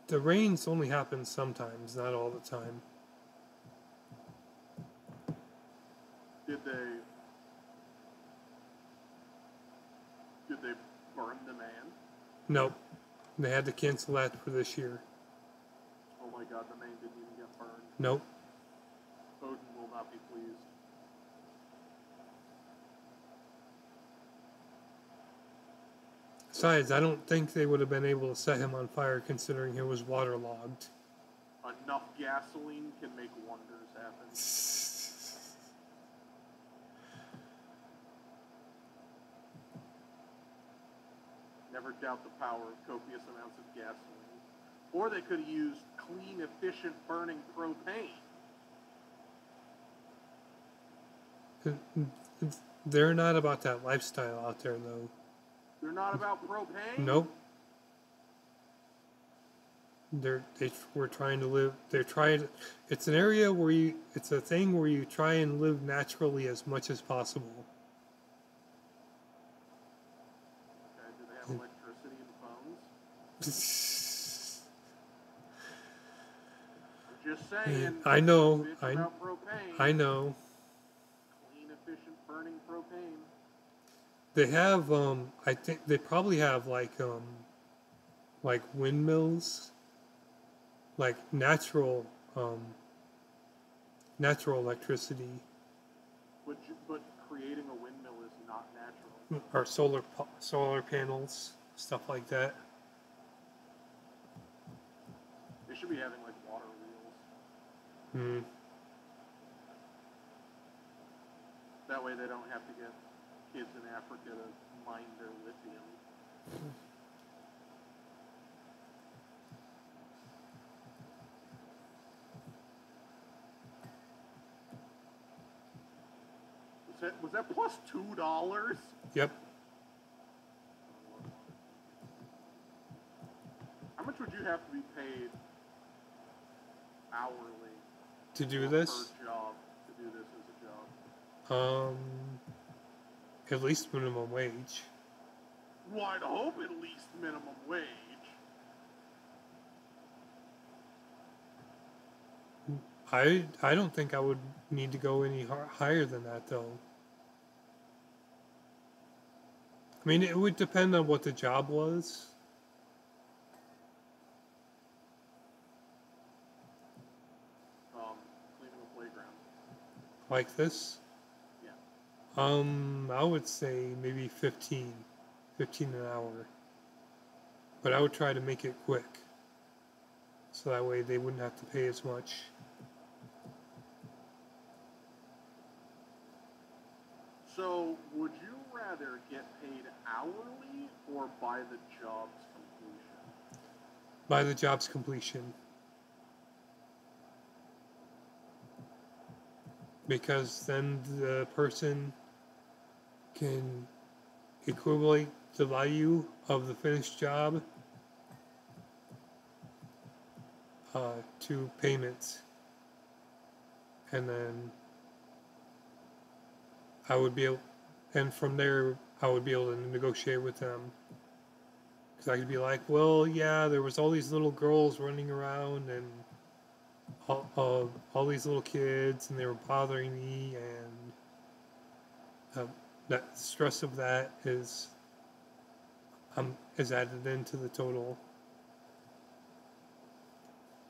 The rains only happen sometimes, not all the time. Did they burn the man? Nope. They had to cancel that for this year. Oh my god, the man didn't even get burned. Nope. Odin will not be pleased. Besides, I don't think they would have been able to set him on fire considering he was waterlogged. Enough gasoline can make wonders happen. Never doubt the power of copious amounts of gasoline. Or they could have used clean, efficient burning propane. They're not about that lifestyle out there, though. They're not about propane? Nope. We're trying to live. They're trying. It's an area where you. It's a thing where you try and live naturally as much as possible. Okay, do they have electricity in phones? I'm just saying. I know. About propane. I know. Clean, efficient burning propane. They have. I think they probably have like windmills. Like natural electricity. But creating a windmill is not natural. Or solar panels, stuff like that. They should be having like water wheels. That way they don't have to get kids in Africa to mine their lithium. Was that plus $2? Yep. How much would you have to be paid hourly To do this? Per job to do this as a job? At least minimum wage. Well, I'd hope at least minimum wage. I don't think I would need to go any higher than that, though. I mean, it would depend on what the job was. Cleaning a playground. Like this? Yeah. I would say maybe 15 an hour. But I would try to make it quick. So that way they wouldn't have to pay as much. So, would you rather get paid hourly or by the job's completion? By the job's completion. Because then the person can equate the value of the finished job to payments. And then I would be able, and from there I would be able to negotiate with them. Because I could be like, well, yeah, there was all these little girls running around and all these little kids, and they were bothering me, and that stress of that is added into the total.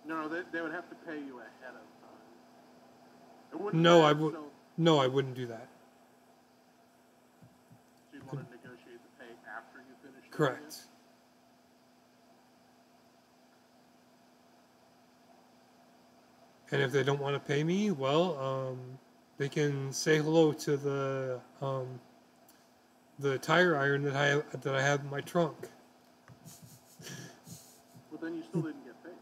No, they would have to pay you ahead of time. No, I wouldn't do that. So you'd want to negotiate the pay after you finish? Correct. And if they don't want to pay me, well, they can say hello to the tire iron that I have in my trunk. Well, then you still didn't get paid.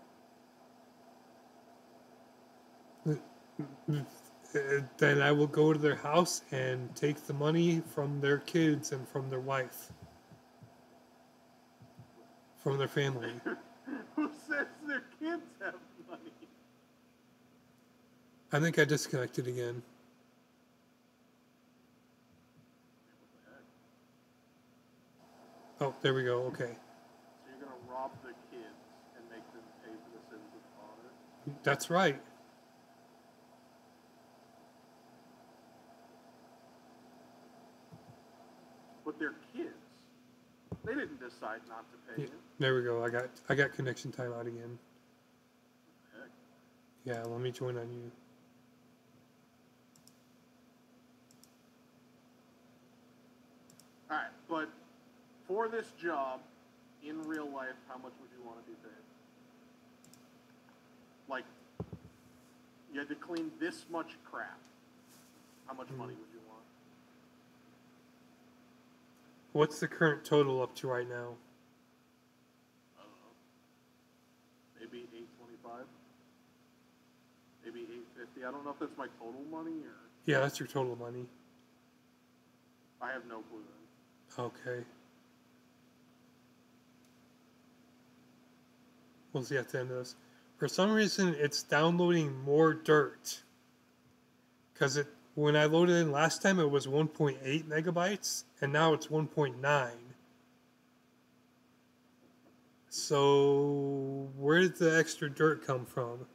Then I will go to their house and take the money from their kids and from their wife, from their family. Who says their kids have money? I think I disconnected again. Oh, there we go. Okay. So you're going to rob the kids and make them pay for the sins of the father? That's right. But they're kids. They didn't decide not to pay you. There we go. I got connection timeout again. Heck. Yeah, let me join on you. Alright, but for this job, in real life, how much would you want to be paid? Like, you had to clean this much crap. How much money would you want? What's the current total up to right now? I don't know. Maybe $825? Maybe $850? I don't know if that's my total money or... Yeah, that's your total money. I have no clue then. Okay. We'll see at the end of this. For some reason, it's downloading more dirt. Because when I loaded in last time, it was 1.8 megabytes, and now it's 1.9. So, where did the extra dirt come from?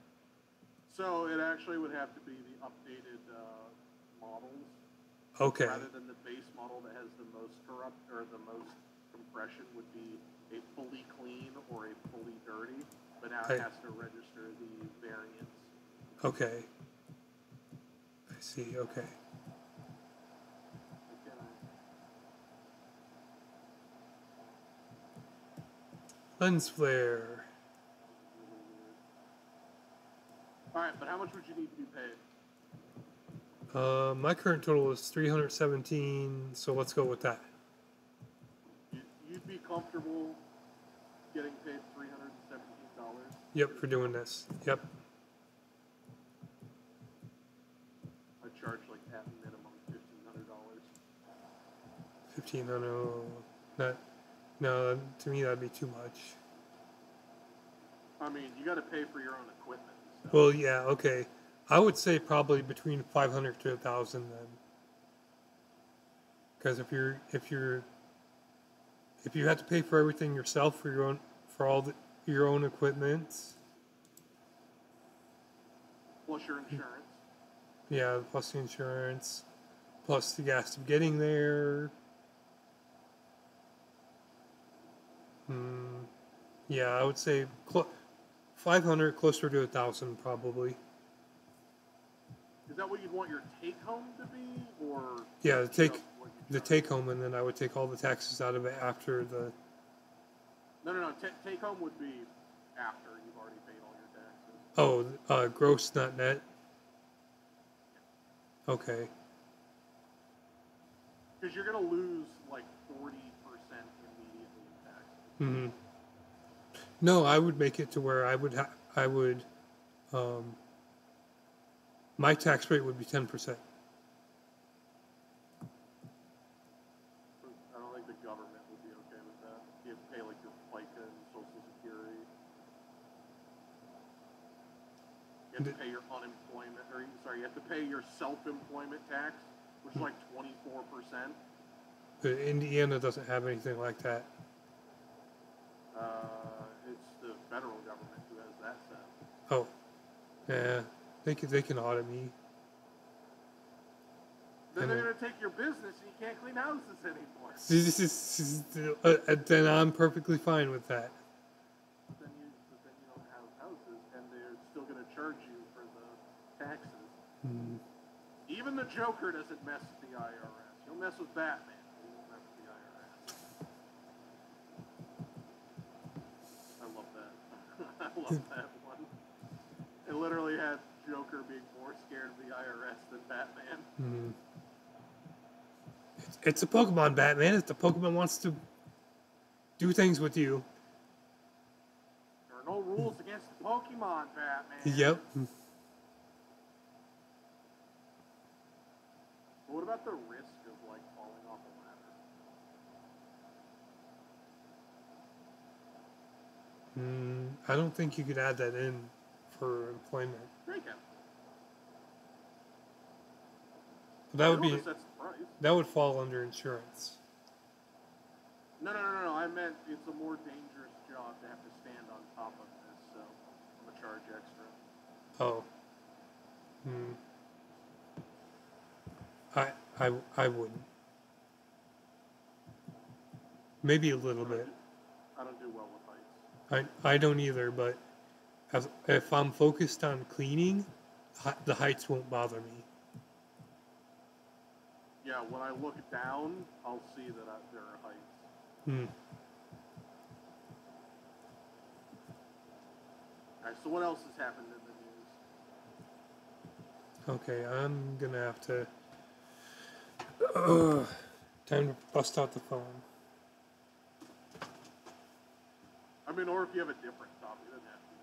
So it actually would have to be the updated models. Okay. Rather than the base model that has the most corrupt or the most compression would be a fully clean or a fully dirty, but now it has to register the variance. Okay. I see. Okay. Lens flare. Alright, but how much would you need to be paid? My current total is 317, so let's go with that. You'd be comfortable getting paid $317? Yep, for doing this. Yep. I charge like at minimum $1,500. $1,500. No, to me that'd be too much. I mean, you got to pay for your own equipment. So. Well, yeah, okay. I would say probably between 500 to 1,000 then. Because if you have to pay for everything yourself for your own equipment. Plus your insurance. Yeah, plus the insurance, plus the gas of getting there. Yeah, I would say 500, closer to 1,000 probably. Is that what you'd want your take home to be, or yeah, the take home, and then I would take all the taxes out of it after the. No. Take home would be after you've already paid all your taxes. Oh, gross, not net. Okay. Because you're gonna lose like 40% immediately in taxes. Mm-hmm. No, I would make it to where my tax rate would be 10%. I don't think the government would be okay with that. You have to pay like your FICA and Social Security. You have to pay your unemployment, you have to pay your self-employment tax, which is like 24%. But Indiana doesn't have anything like that. It's the federal government who has that set. Oh, yeah. They can audit me. Then they're going to take your business and you can't clean houses anymore. Then I'm perfectly fine with that. But then you don't have houses and they're still going to charge you for the taxes. Mm. Even the Joker doesn't mess with the IRS. He'll mess with Batman. He won't mess with the IRS. I love that. I love that one. It literally had Joker being more scared of the IRS than Batman. Mm. It's a Pokemon, Batman. If the Pokemon wants to do things with you. There are no rules against the Pokemon, Batman. Yep. But what about the risk of, like, falling off a ladder? I don't think you could add that in for employment. They can. That would fall under insurance. No. I meant it's a more dangerous job to have to stand on top of this, so I'm gonna charge extra. Oh. I wouldn't. Maybe a little bit. I don't do well with heights. I don't either, but if I'm focused on cleaning, the heights won't bother me. Yeah, when I look down, I'll see that there are heights. Alright, so what else has happened in the news? Okay, I'm gonna have to. Time to bust out the phone. I mean, or if you have a different topic, it doesn't have to be news.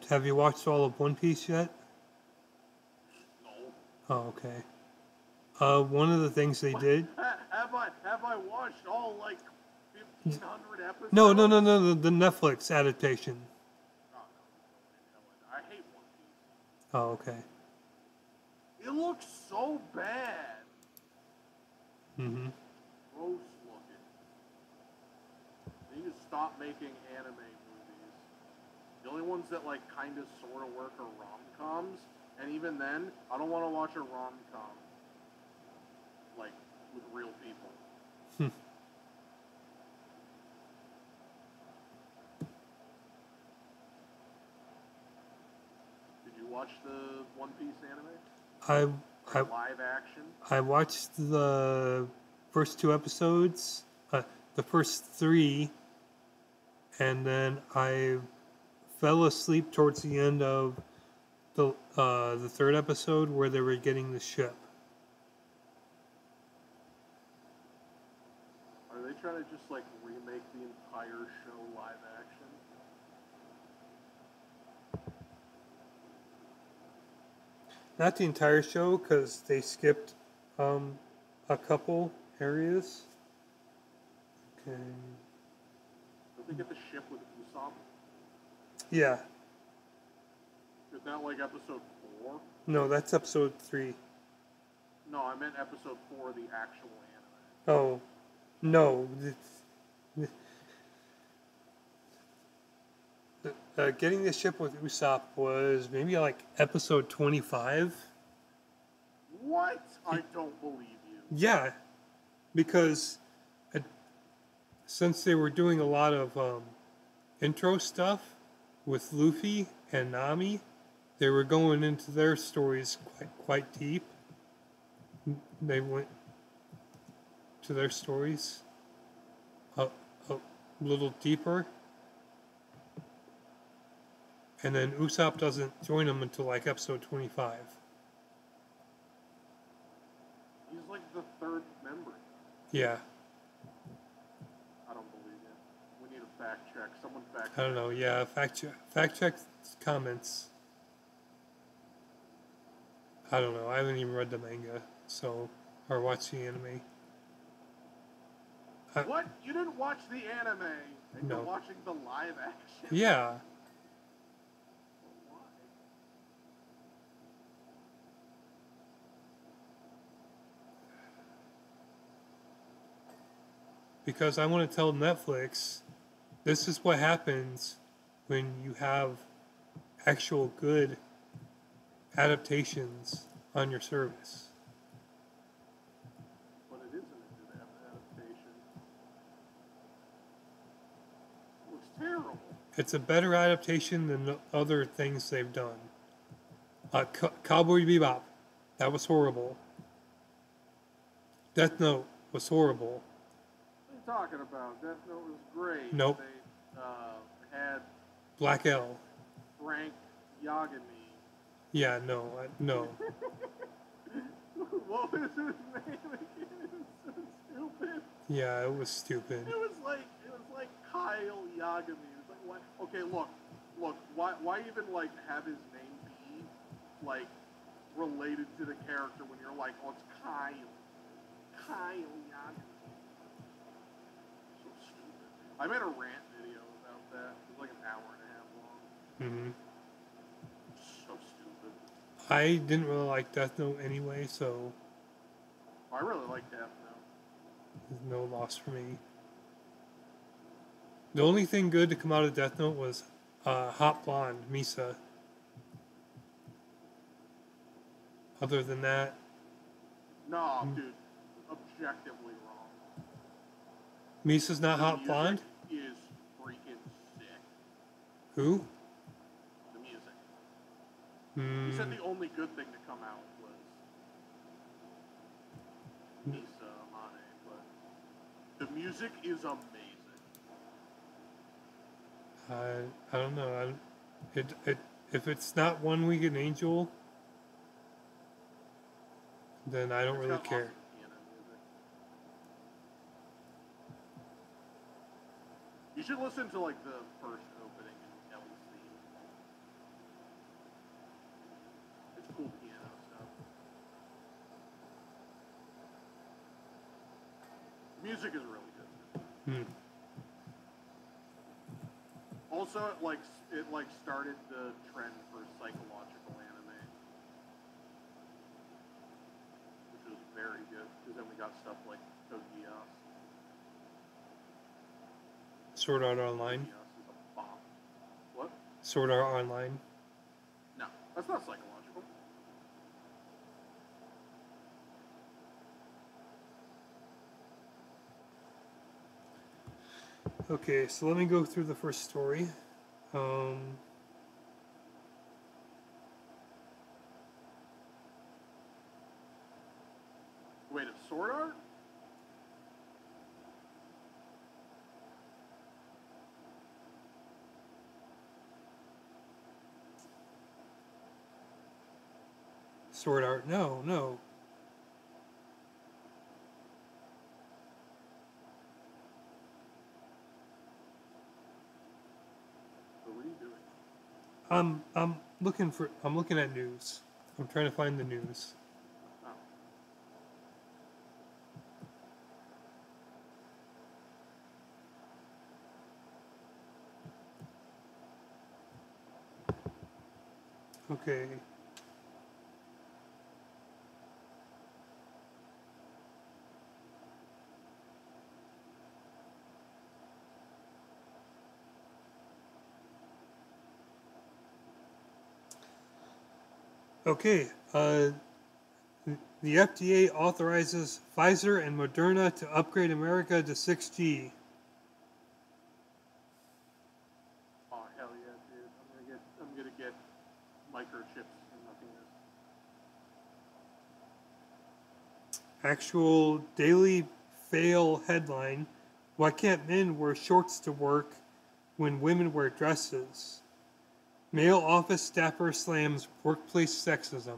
Have you watched all of One Piece yet? No. Oh, okay. One of the things they did. Have I watched all like 1,500 episodes? No, the Netflix adaptation. Oh, no. I hate One Piece. Oh, okay. It looks so bad. Mm-hmm. Gross looking. They need to stop making anime movies. The only ones that like kind of sort of work are rom-coms, and even then, I don't want to watch a rom-com like with real people. Did you watch the One Piece anime? Live action? I watched the first 2 episodes, the first 3, and then I fell asleep towards the end of the 3rd episode where they were getting the ship. Are they trying to just like remake the entire show live action? Not the entire show, because they skipped a couple areas. Okay. Don't they get the ship with Usopp? Yeah. Is that like episode 4? No, that's episode 3. No, I meant episode 4 of the actual anime. Oh, no. Getting the ship with Usopp was maybe like episode 25. What? I don't believe you. Yeah, because since they were doing a lot of intro stuff with Luffy and Nami, they were going into their stories quite deep. They went to their stories a little deeper. And then Usopp doesn't join them until like episode 25. He's like the 3rd member. Yeah. I don't believe you. We need a fact check. Someone fact check. I don't know. Yeah, fact check comments. I don't know. I haven't even read the manga, or watched the anime. What? You didn't watch the anime and No. you're watching the live action? Yeah. Why? Because I want to tell Netflix, this is what happens when you have actual good adaptations on your service. But it isn't a good adaptation. It looks terrible. It's a better adaptation than the other things they've done. Cowboy Bebop, that was horrible. Death Note was horrible. What are you talking about? Death Note was great. Nope. They had Black L. Frank Yagami. Yeah, no. What was his name again? It was so stupid. Yeah, it was stupid. It was like Kyle Yagami. It was like, what? Okay, look. Why even like have his name be like related to the character when you're like, oh, it's Kyle Yagami. So stupid. I made a rant video about that. It was like an hour and a half long. Mm-hmm. So stupid. I didn't really like Death Note anyway, so I really like Death Note. there's no loss for me. The only thing good to come out of Death Note was Hot Blonde, Misa. Other than that... No, dude. Objectively wrong. Misa's not The Hot music Blonde? is freaking sick. Who? The music. Hmm. You said the only good thing to come out was Misa Amane, but the music is amazing. I don't know. If it's not One Winged Angel, then I don't It's really got care. awesome piano music. You should listen to like the first opening in LC. It's cool piano stuff. Music is really good. Also, it started the trend for psychological anime, which was very good because then we got stuff like Code Geass. Sword Art Online. Code Geass is a bomb. What? Sword Art Online. No, that's not psychological. Okay, so let me go through the first story. Wait, it's Sword Art? Sword Art. No, no. So what are you doing? I'm looking at news. I'm trying to find the news. Oh. Okay. Okay, the FDA authorizes Pfizer and Moderna to upgrade America to 6G. Oh hell yeah, dude! I'm gonna get microchips and nothingness. Actual Daily Fail headline: Why can't men wear shorts to work when women wear dresses? Male office staffer slams workplace sexism.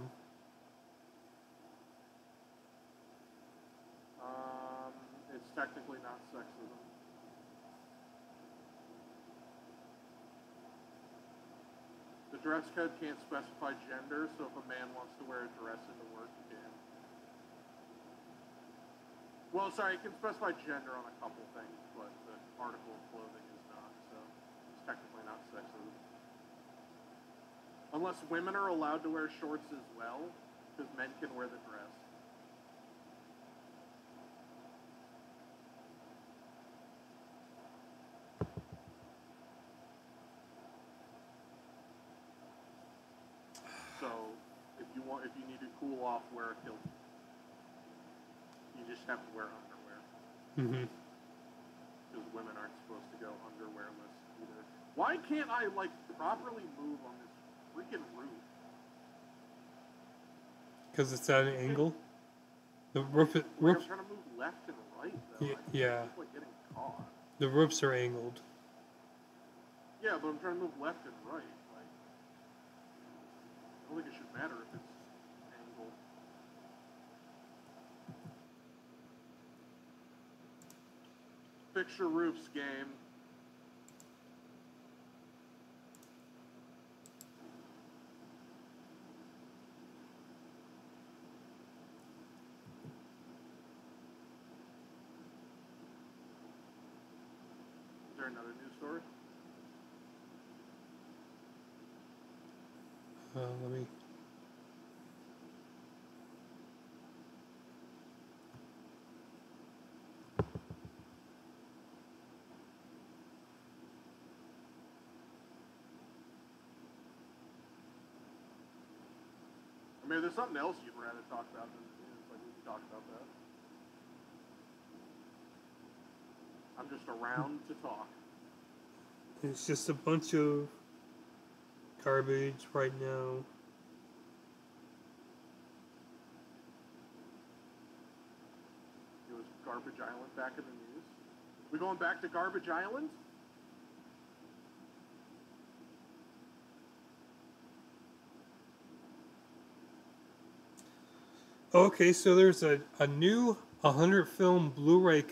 It's technically not sexism. The dress code can't specify gender, so if a man wants to wear a dress into work, he can. Well, sorry, it can specify gender on a couple things, but the article of clothing is not, so it's technically not sexism. Unless women are allowed to wear shorts as well, because men can wear the dress. So, if you need to cool off, wear a kilt. You just have to wear underwear. Mm-hmm. Because women aren't supposed to go underwearless either. Why can't I, properly move on this freaking roof? Because it's at an angle. The roof. I'm trying to move left and right, though. Yeah. I keep, getting caught. The roofs are angled. Yeah, but I'm trying to move left and right. I don't think it should matter if it's angled. Fix your roofs, game. Is there another news story? Let me. I mean, if there's something else you'd rather talk about than the news, we can talk about that. I'm just around to talk. It's just a bunch of garbage right now. It was Garbage Island back in the news. We going back to Garbage Island? Okay, so there's a new 100 film Blu-ray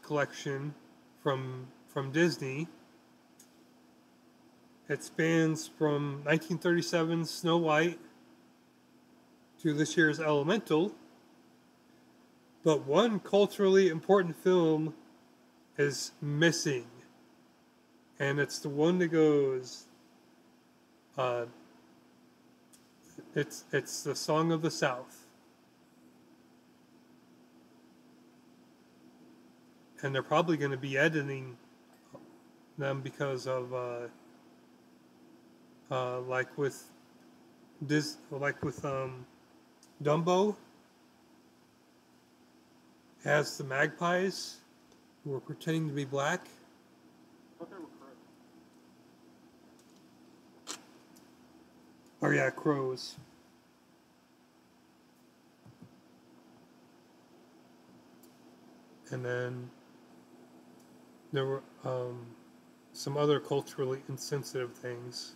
collection from from Disney. It spans from 1937's Snow White to this year's Elemental. But one culturally important film is missing. And it's the one that goes, it's the Song of the South. And they're probably going to be editing them because of, like with Dumbo, has the magpies who are pretending to be black. I thought they were crows. Oh yeah, crows. And then there were some other culturally insensitive things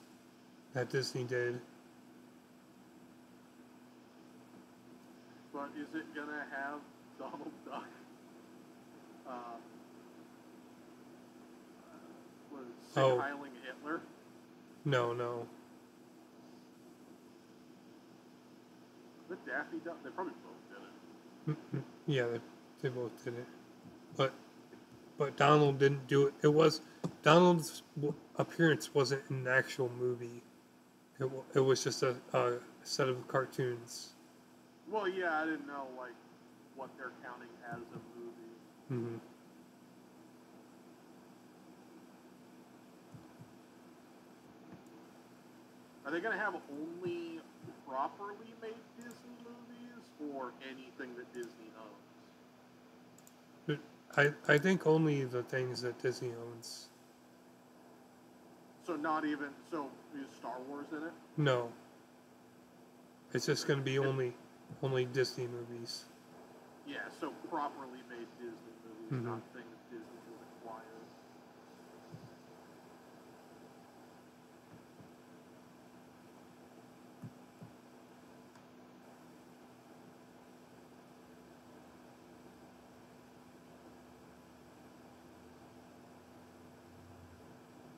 that Disney did. But is it gonna have Donald Duck? Heiling Hitler? No. The Daffy Duck? They probably both did it. Yeah, they both did it. But Donald didn't do it. Donald's appearance wasn't in the actual movie. It was just a set of cartoons. Well, yeah, I didn't know like what they're counting as a movie. Mm-hmm. Are they going to have only properly made Disney movies or anything that Disney owns? I think only the things that Disney owns. So is Star Wars in it? No. It's just going to be only Disney movies. Yeah, so properly made Disney movies, Mm-hmm. not things Disney would acquire.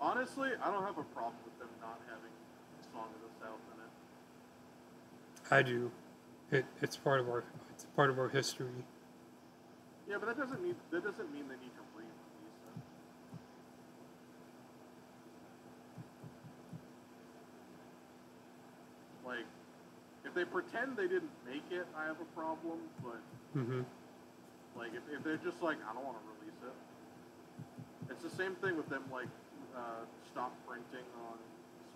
Honestly, I don't have a problem with them not having Song of the South in it. I do. It's part of our history. Yeah, but that doesn't mean they need to re-release it. Like, if they pretend they didn't make it, I have a problem. But Mm-hmm. like, if they're just like, I don't want to release it, it's the same thing with them like stop printing on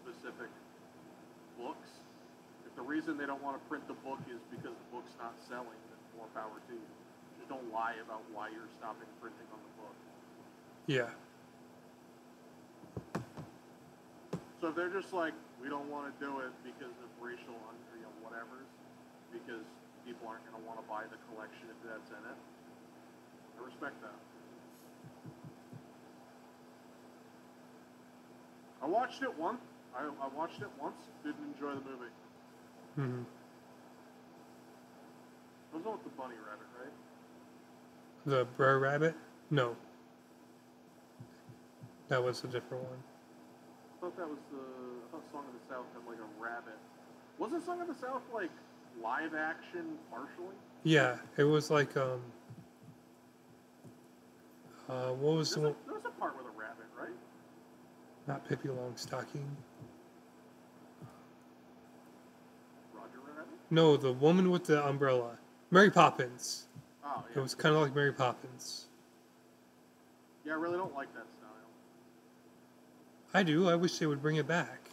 specific books. If the reason they don't want to print the book is because the book's not selling, then more power to you. Just don't lie about why you're stopping printing on the book. Yeah. So if they're just like, we don't want to do it because of racial whatevers, because people aren't going to want to buy the collection if that's in it, I respect that. I watched it once. I watched it once. Didn't enjoy the movie. Mm-hmm. It was the one with the bunny rabbit, right? The Brer Rabbit? No. That was a different one. I thought Song of the South had like a rabbit. Wasn't Song of the South like live action partially? Yeah, it was like what was the one? There was a part with a rabbit, right? Not Pippi Longstocking. Roger Rabbit? No, the woman with the umbrella. Mary Poppins. Oh, yeah. It was kind of like Mary Poppins. Yeah, I really don't like that style. I do. I wish they would bring it back.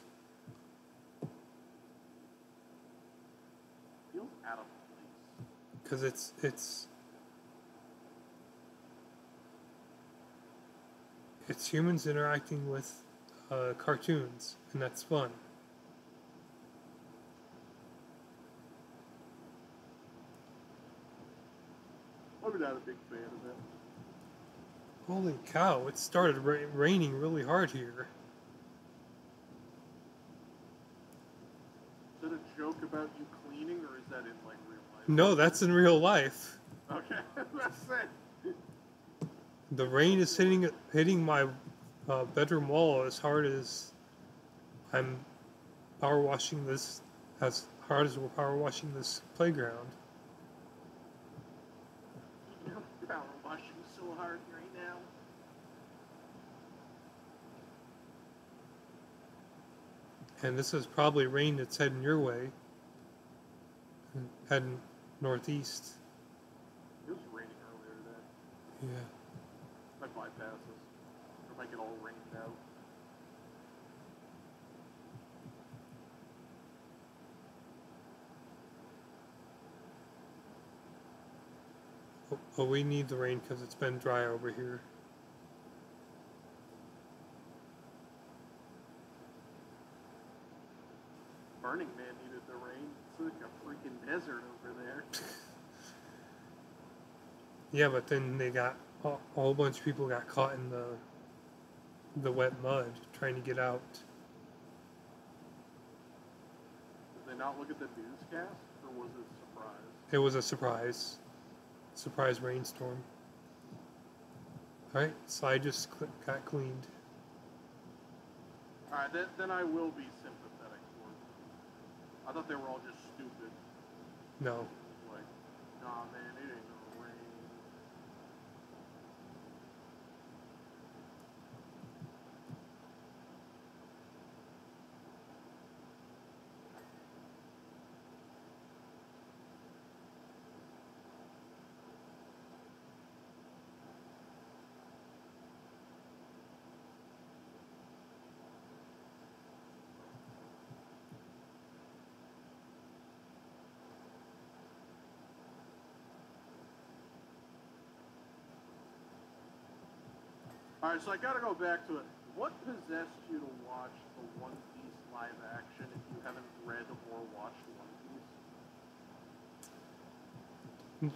Feels out of place. Because it's humans interacting with cartoons, and that's fun. I'm not a big fan of it. Holy cow, it started raining really hard here. Is that a joke about you cleaning, or is that in like real life? No, that's in real life. Okay, that's it. The rain is hitting bedroom wall as hard as I'm power washing this, as hard as we're power washing this playground. You're power washing so hard right now. And this is probably rain that's heading your way, heading northeast. It was raining earlier today. Yeah. Might bypass us. Or might get all rained out. But we need the rain because it's been dry over here. Burning Man needed the rain. It's like a freaking desert over there. Yeah, but then they got a whole bunch of people got caught in the wet mud trying to get out. Did they not look at the newscast? Or was it a surprise? It was a surprise rainstorm. All right, slide just got cleaned. Alright, then I will be sympathetic towards them. I thought they were all just stupid. No. Like, nah man, it ain't gonna rain. Alright, so I gotta go back to it. What possessed you to watch the One Piece live action if you haven't read or watched One Piece?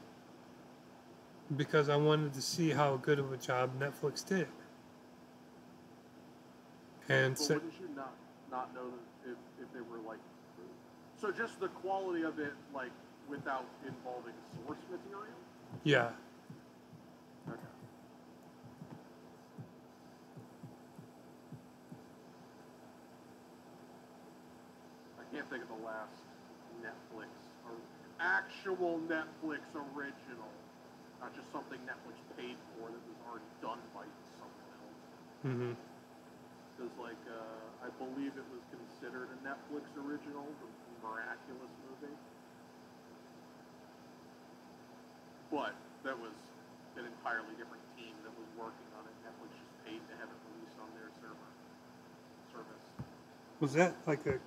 Because I wanted to see how good of a job Netflix did. And But wouldn't you not know that if they were like... So just the quality of it, like, without involving source material? yeah. Okay. I can't think of the last Netflix or actual Netflix original, not just something Netflix paid for that was already done by someone else. Mm-hmm. Because I believe it was considered a Netflix original, the Miraculous movie, but that was an entirely different team that was working on it. Netflix just paid to have it released on their service. Was that like a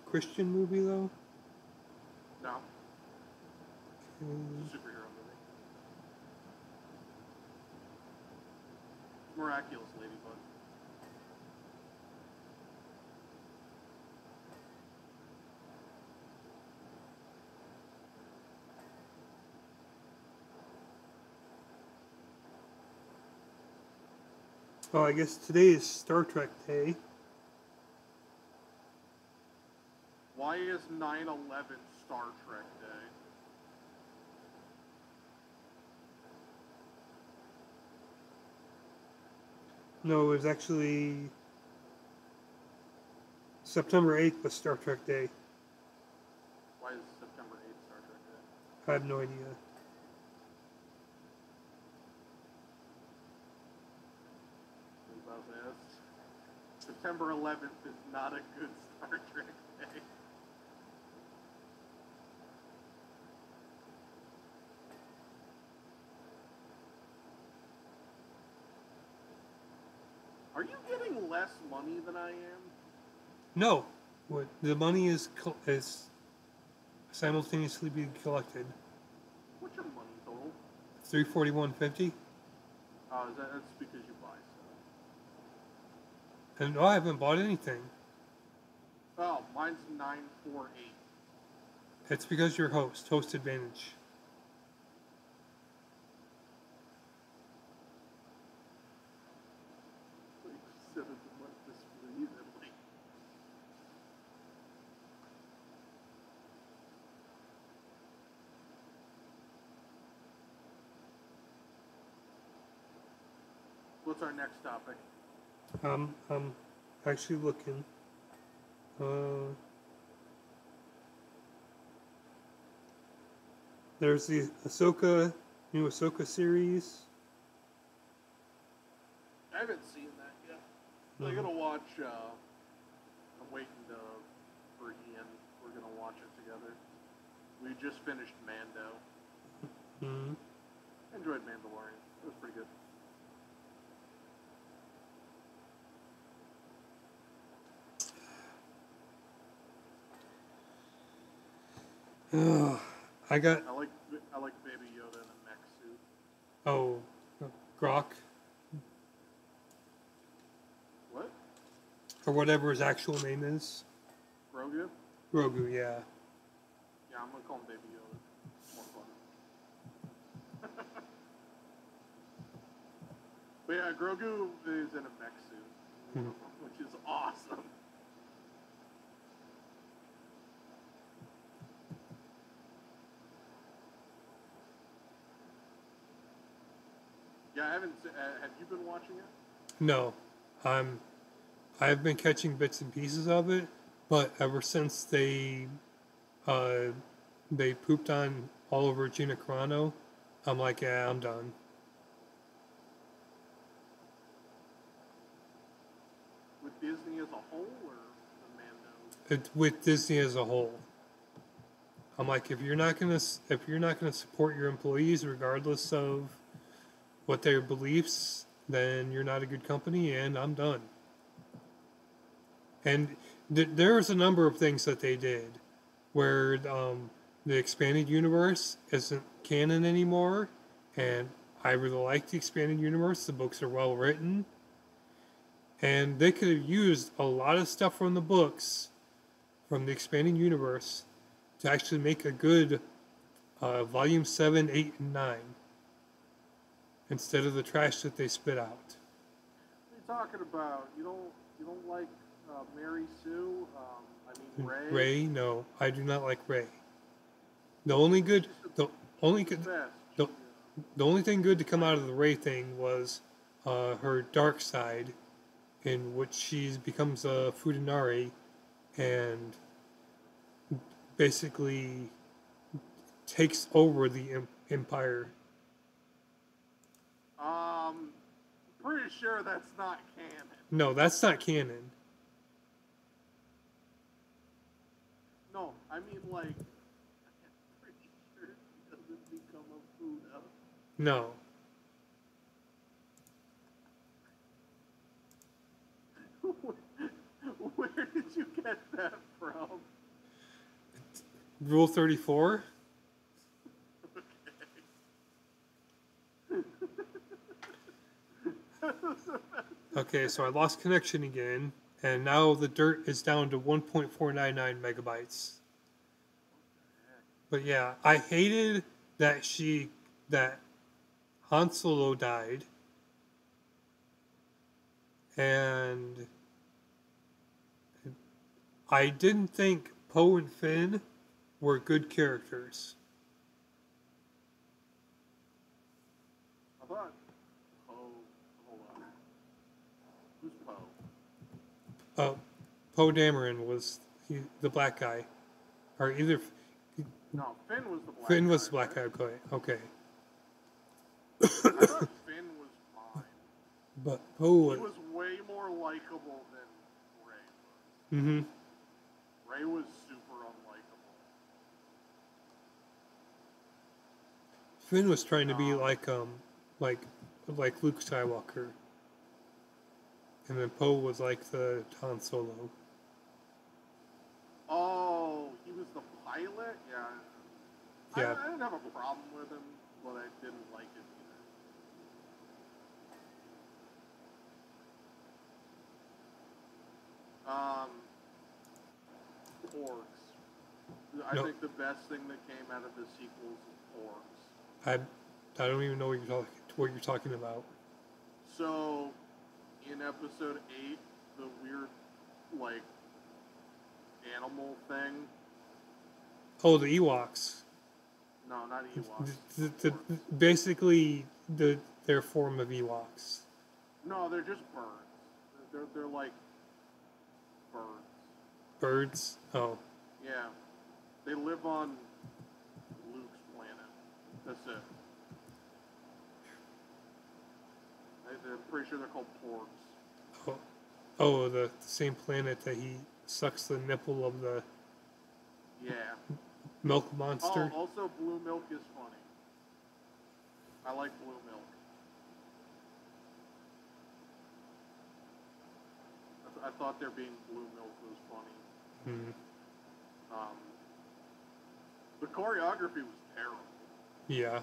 Christian movie though? No, Mm. it's a superhero movie. Miraculous Ladybug. Oh, I guess today is Star Trek Day. Why is 9/11 Star Trek Day? No, it was actually September 8th was Star Trek Day. Why is September 8th Star Trek Day? I have no idea. About this. September 11th is not a good Star Trek Day. Are you getting less money than I am? No, what the money is simultaneously being collected. What's your money total? $341.50. Oh, that's because you buy stuff. And I haven't bought anything. Oh, mine's 948. It's because you're host advantage. Like 7 months this reasonably. What's our next topic? I'm actually looking. Uh, there's the new Ahsoka series. I haven't seen that yet. I Mhm. gotta watch. I'm waiting for Ian. We're gonna watch it together. We just finished Mando. Mhm. I enjoyed Mandalorian. It was pretty good. Ugh, I got I like Baby Yoda in a mech suit. oh, Grok What? or whatever his actual name is. Grogu? Grogu, yeah. Yeah, I'm gonna call him Baby Yoda. More fun. But yeah, Grogu is in a mech suit, Mhm. which is awesome. Yeah, I haven't. Have you been watching it? No, I'm I've been catching bits and pieces of it, but ever since uh, they pooped on all over Gina Carano, I'm like, yeah, I'm done. With Disney as a whole, or the Mando? With Disney as a whole, I'm like, if you're not gonna support your employees regardless of what their beliefs, then you're not a good company, and I'm done. And there was a number of things that they did where the expanded universe isn't canon anymore, and I really like the expanded universe. The books are well written, and they could have used a lot of stuff from the books, from the expanded universe, to actually make a good volume 7, 8, and 9 instead of the trash that they spit out. What are you talking about? You don't like Mary Sue? I mean Ray. Ray, no, I do not like Ray. The only good, She's the, the only she's good, the best. the, the only thing good to come out of the Ray thing was her dark side, in which she becomes a Fudanari and basically takes over the empire. Pretty sure that's not canon. No, that's not canon. No, I mean like, I'm pretty sure she doesn't become a Buddha. No, Where did you get that from? Rule 34. Okay, so I lost connection again, and now the dirt is down to 1.499 megabytes. But yeah, I hated that Han Solo died, and I didn't think Poe and Finn were good characters. I thought Poe. Hold on. Who's Poe? Poe Dameron was the black guy, or either No, Finn was the black Finn guy, was the black guy. right? Okay, I thought Finn was fine. but Poe He was. was way more likable than Ray was. Mm-hmm. Ray was super unlikable. Finn was trying to be Um, like Luke Skywalker, and then Poe was like the Han Solo. oh, he was the pilot? Yeah. Yeah. I didn't have a problem with him, but I didn't like it either. Orcs. I No, think the best thing that came out of the sequels is orcs. I don't even know what you're talking about. So, in episode 8, the weird, like, animal thing. Oh, the Ewoks. No, not Ewoks. Orcs. Basically their form of Ewoks. No, they're just birds. They're like birds. Birds? Oh. Yeah. They live on Luke's planet. That's it. I'm pretty sure they're called porgs. Oh, oh, the same planet that he sucks the nipple of the Yeah. milk monster. Oh, also blue milk is funny. I like blue milk. I thought there being blue milk was funny. Hmm. The choreography was terrible. Yeah.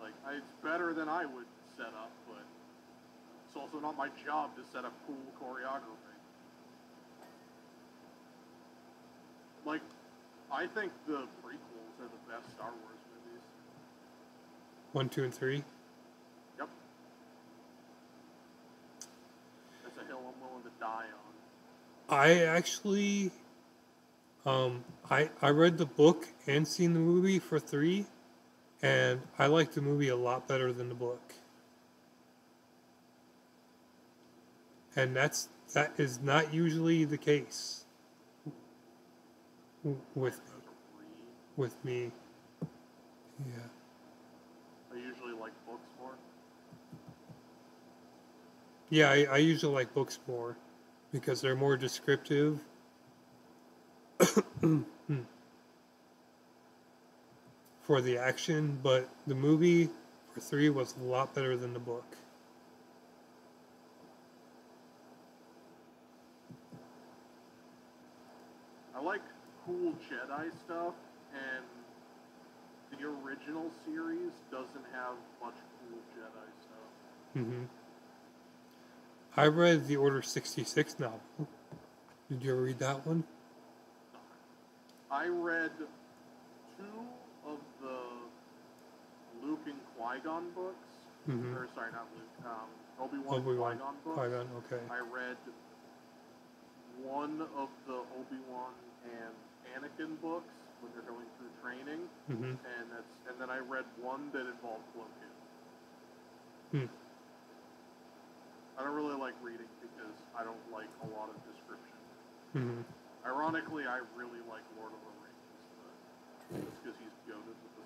Like, it's better than I would set up, but it's also not my job to set up cool choreography. Like, I think the prequels are the best Star Wars movies. 1, 2, and 3. Yep. That's a hill I'm willing to die on. I actually, I read the book and seen the movie for 3, and I like the movie a lot better than the book. And that is not usually the case with me. Yeah. I usually like books more. Yeah, I usually like books more because they're more descriptive. For the action, but the movie for 3 was a lot better than the book. I like cool Jedi stuff, and the original series doesn't have much cool Jedi stuff. Mm-hmm. I read the Order 66 novel. Did you ever read that one? I read 2 of the Luke and Qui-Gon books. Mm-hmm. Or, sorry, not Luke. Obi-Wan and Qui-Gon books. Qui-Gon, okay. I read 1 of the Obi-Wan and Anakin books when they're going through training. Mm-hmm. And then I read 1 that involved Plo Koon. Hmm. I don't really like reading because I don't like a lot of description. Mm-hmm. Ironically, I really like Lord of the Rings, but it's because he's goated with the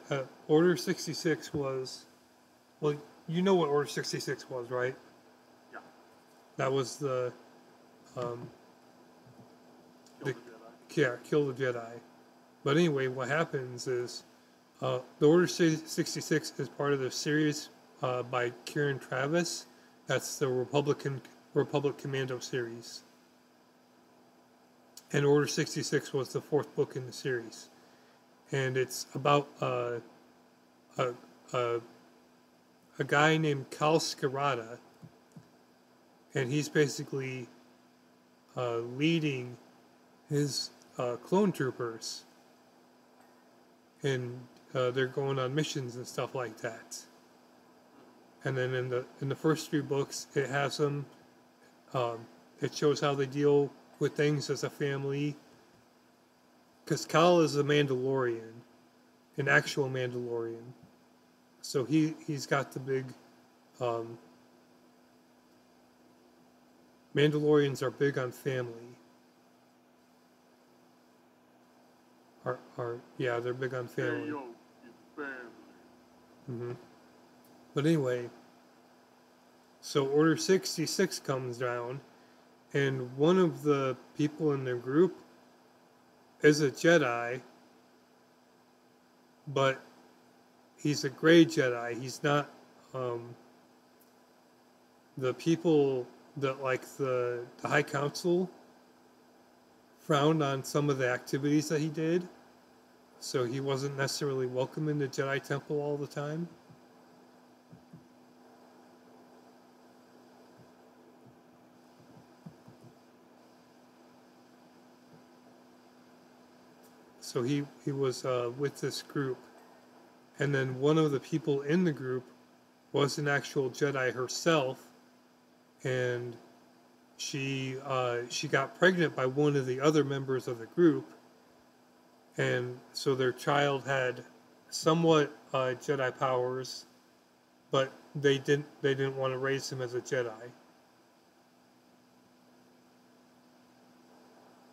sauce. No, Order 66 was... Well, you know what Order 66 was, right? Yeah. That was the... Kill the Jedi. Yeah, kill the Jedi. But anyway, what happens is... the Order 66 is part of the series by Kieran Travis. That's the Republic Commando series. And Order 66 was the 4th book in the series. And it's about a guy named Cal Skirata. And he's basically leading his clone troopers. And they're going on missions and stuff like that. And then in the first 3 books, it has them. It shows how they deal with things as a family. Because Cal is a Mandalorian, an actual Mandalorian. So he's got the big. Mandalorians are big on family. Yeah, they're big on family. Hey, yo, you family. Mm-hmm. But anyway, so Order 66 comes down, and one of the people in the group is a Jedi, but he's a gray Jedi. He's not the people that, like, the High Council frowned on some of the activities that he did, so he wasn't necessarily welcome in the Jedi Temple all the time. So he was with this group, and then one of the people in the group was an actual Jedi herself, and she got pregnant by one of the other members of the group, and so their child had somewhat Jedi powers, but they didn't want to raise him as a Jedi,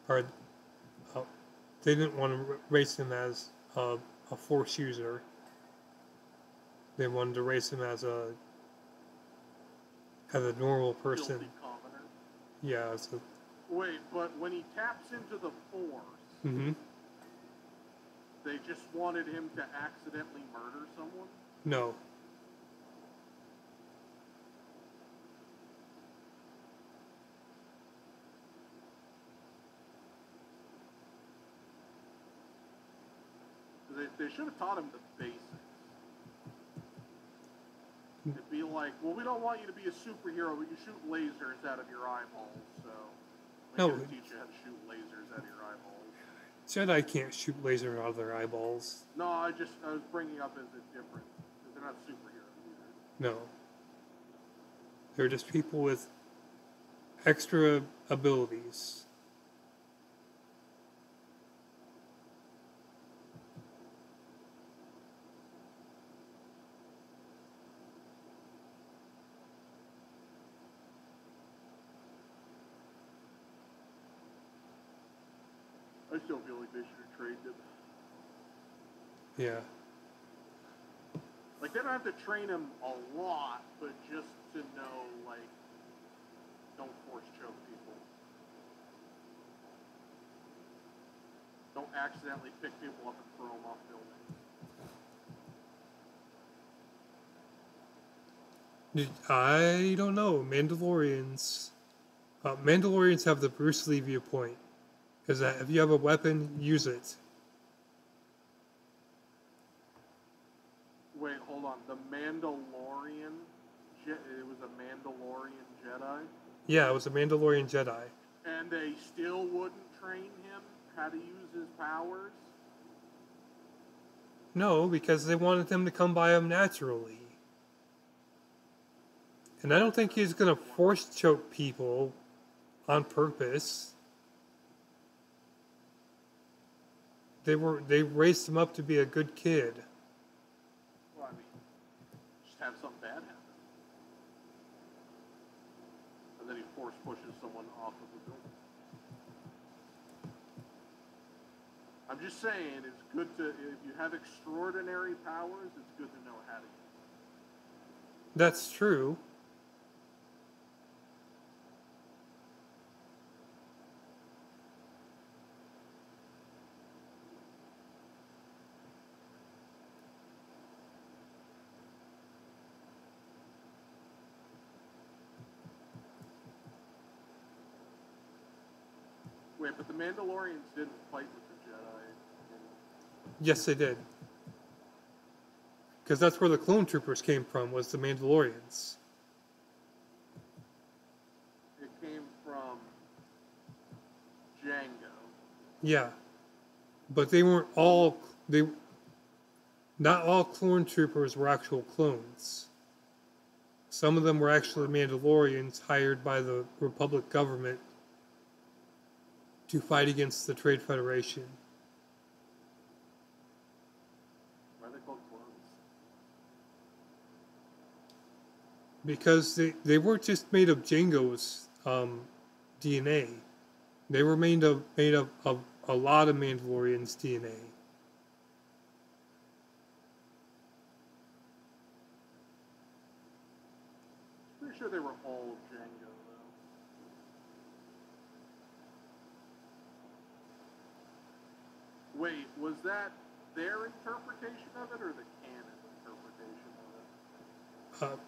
or uh, they didn't want to raise him as a Force user. They wanted to raise him as a normal person. Guilty commoner. Yeah. As a, Wait, but when he taps into the Force, mm-hmm. they just wanted him to accidentally murder someone? No. They should have taught him the basics. It'd be like, well, we don't want you to be a superhero, but you shoot lasers out of your eyeballs, so we're going to teach you how to shoot lasers out of your eyeballs. Jedi can't shoot lasers out of their eyeballs. No, I was bringing up as a difference, because they're not superheroes either. No. They're just people with extra abilities. I still feel like they should have trained him. Yeah. Like, they don't have to train him a lot, but just to know, like, don't force choke people. Don't accidentally pick people up and throw them off buildings. I don't know. Mandalorians have the Bruce Lee viewpoint. Is that if you have a weapon, use it. Wait, hold on. The Mandalorian? It was a Mandalorian Jedi? Yeah, it was a Mandalorian Jedi. And they still wouldn't train him how to use his powers? No, because they wanted him to come by him naturally. And I don't think he's going to force choke people on purpose. They raised him up to be a good kid. Well, I mean, just have something bad happen. And then he force pushes someone off of the building. I'm just saying, it's good to, if you have extraordinary powers, it's good to know how to use them. That's true. Wait, but the Mandalorians didn't fight with the Jedi. Yes, they did. Because that's where the clone troopers came from, was the Mandalorians. It came from Django. Yeah. But they weren't all... Not all clone troopers were actual clones. Some of them were actually Mandalorians hired by the Republic government to fight against the Trade Federation. Why are they called clones? Because they weren't just made of Django's DNA. They were made of a lot of Mandalorians' DNA. Pretty sure they were all Django, though. Wait, was that their interpretation of it or the canon interpretation of it?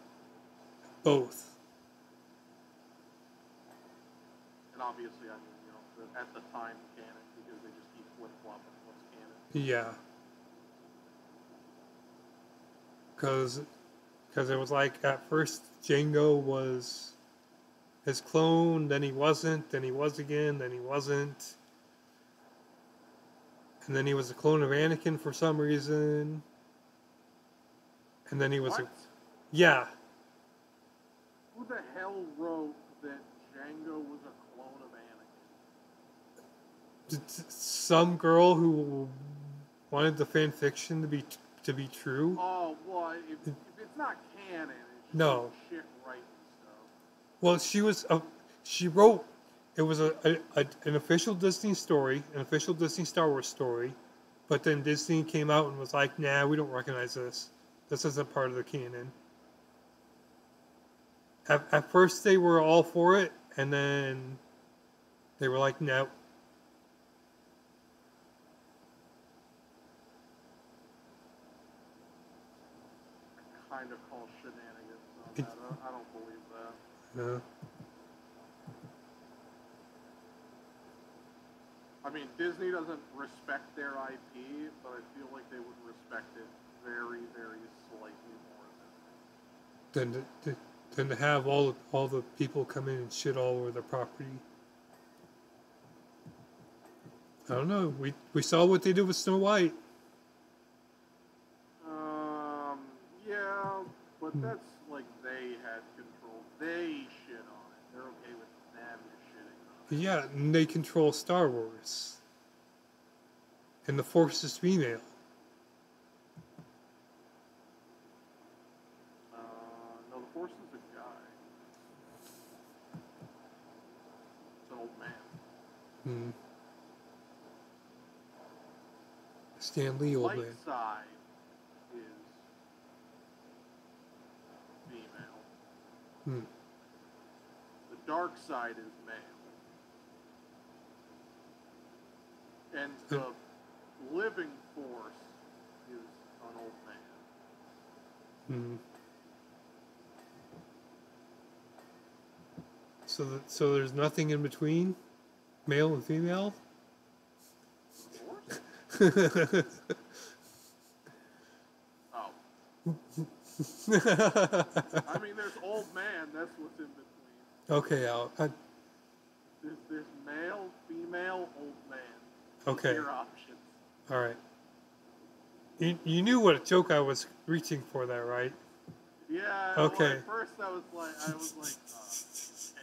Both. And obviously, I mean, you know, at the time canon, because they just keep flip-flopping what's canon. Yeah. Because it was like, at first, Django was his clone, then he wasn't, then he was again, then he wasn't. And then he was a clone of Anakin for some reason. And then he was What? Yeah. Who the hell wrote that Django was a clone of Anakin? some girl who wanted the fan fiction to be true. Oh, well, if it's not canon, it's just No. shit right and stuff. Well, she wrote. It was an official Disney story, an official Disney Star Wars story, but then Disney came out and was like, "Nah, we don't recognize this. This isn't part of the canon." At first, they were all for it, and then they were like, "No." Kind of call shenanigans on that. I don't believe that. No. I mean, Disney doesn't respect their IP, but I feel like they would respect it very, very slightly more Than to have all the people come in and shit all over the property. I don't know. We saw what they did with Snow White. Yeah, but that's like they had control. They shit on it. They're okay with them shitting on it. Yeah, and they control Star Wars. And the Force is female. No, the Force is a guy. It's an old man. Hmm. Stan Lee, old Light man. side is female. Hmm. The dark side is male. And the living force is an old man. Hmm. So there's nothing in between, male and female. Oh. I mean, there's old man. That's what's in between. Okay, There's male, female, old man. Okay. Your options. All right. You knew what joke I was reaching for there, right? Yeah. Okay. Well, at first I was like,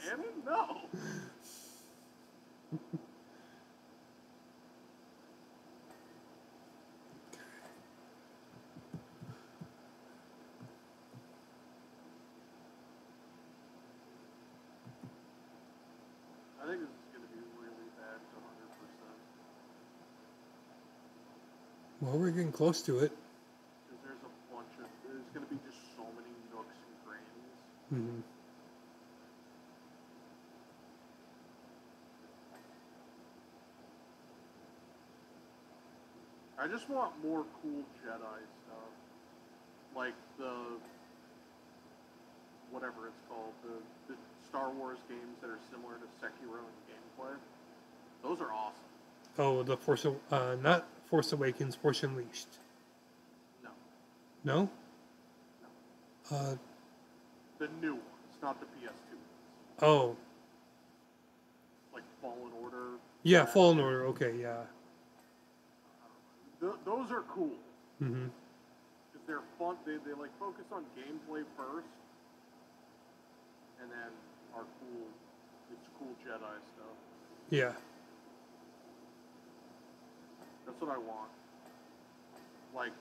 canon? No. I think this is going to be really bad to 100%. Well, we're getting close to it. Because there's going to be just so many nooks and crannies. Mm-hmm. I just want more cool Jedi stuff. Like whatever it's called, the Star Wars games that are similar to Sekiro in gameplay. Those are awesome. Oh, not Force Awakens, Force Unleashed. No. No? No. The new ones, not the PS2 ones. Oh. Like Fallen Order. Yeah, Fallen Order. Okay, yeah. Those are cool. Mm-hmm. Because they're fun. They like focus on gameplay first. And then are cool. It's cool Jedi stuff. Yeah. That's what I want. Like,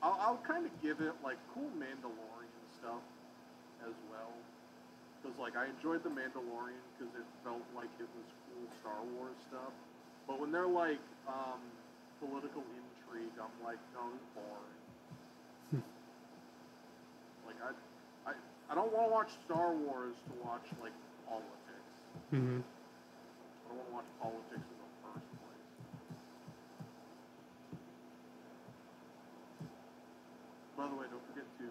I'll kind of give it, like, cool Mandalorian stuff as well. Because, like, I enjoyed The Mandalorian because it felt like it was cool Star Wars stuff. But when they're, like, political intrigue, I'm like, no, it's boring. Like, I don't want to watch Star Wars to watch, like, politics. Mm-hmm. I don't want to watch politics in the first place. By the way, don't forget to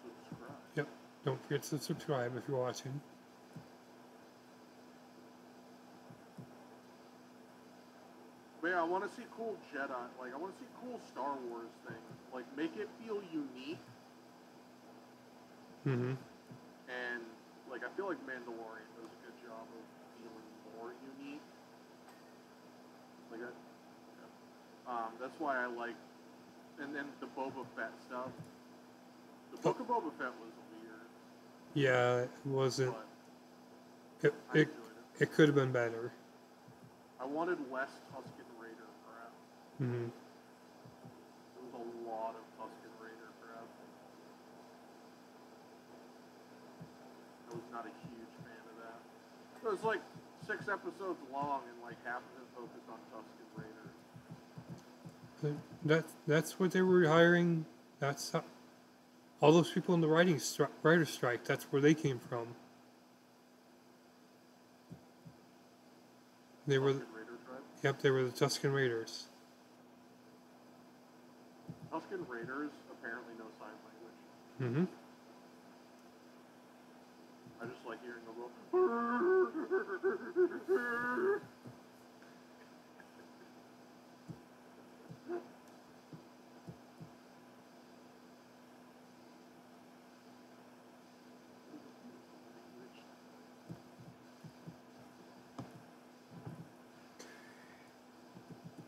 subscribe. Yep. Don't forget to subscribe if you're watching. But yeah, I want to see cool Jedi. Like, I want to see cool Star Wars things. Like, make it feel unique. Mm-hmm. And, like, I feel like Mandalorian does a good job of feeling more unique. Like, that's why I like... And then the Boba Fett stuff. The Book of Boba Fett was weird. Yeah, it wasn't. But I enjoyed It could have been better. I I wanted less Tusken Raider crap. Mm-hmm. There was a lot of Tusken Raider crap. I was not a huge fan of that. It was like 6 episodes long, and like half of it focused on Tusken Raider. That's what they were hiring. That's how, all those people in the writer's strike. That's where they came from. They were. Tusken Raider tribe? Yep, they were the Tusken Raiders. Tusken Raiders apparently know sign language. Mm-hmm. I just like hearing them go.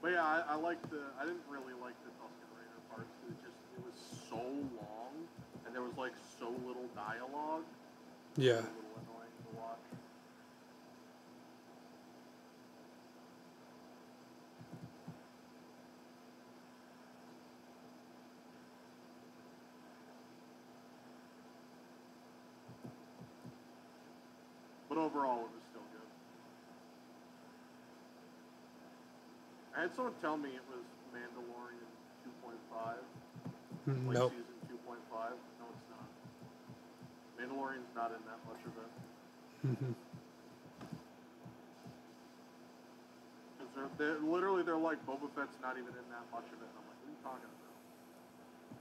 But yeah, I didn't really like the Tusken Raider parts. It was so long, and there was like so little dialogue. Yeah. It was a little annoying to watch. But overall, it was still good. I had someone tell me it was Mandalorian 2.5. Like Nope. season 2.5. No, it's not. Mandalorian's not in that much of it. Mm-hmm. Because they're like, Boba Fett's not even in that much of it. And I'm like, what are you talking about?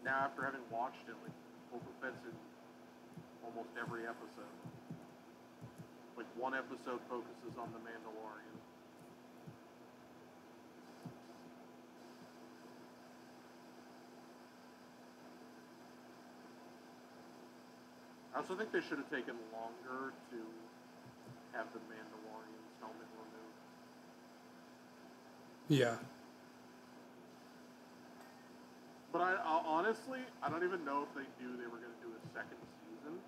Now, after having watched it, like, Boba Fett's in almost every episode. Like, one episode focuses on the Mandalorian. I also think they should have taken longer to have the Mandalorian's helmet removed. Yeah. But I honestly, I don't even know if they knew they were going to do a second season.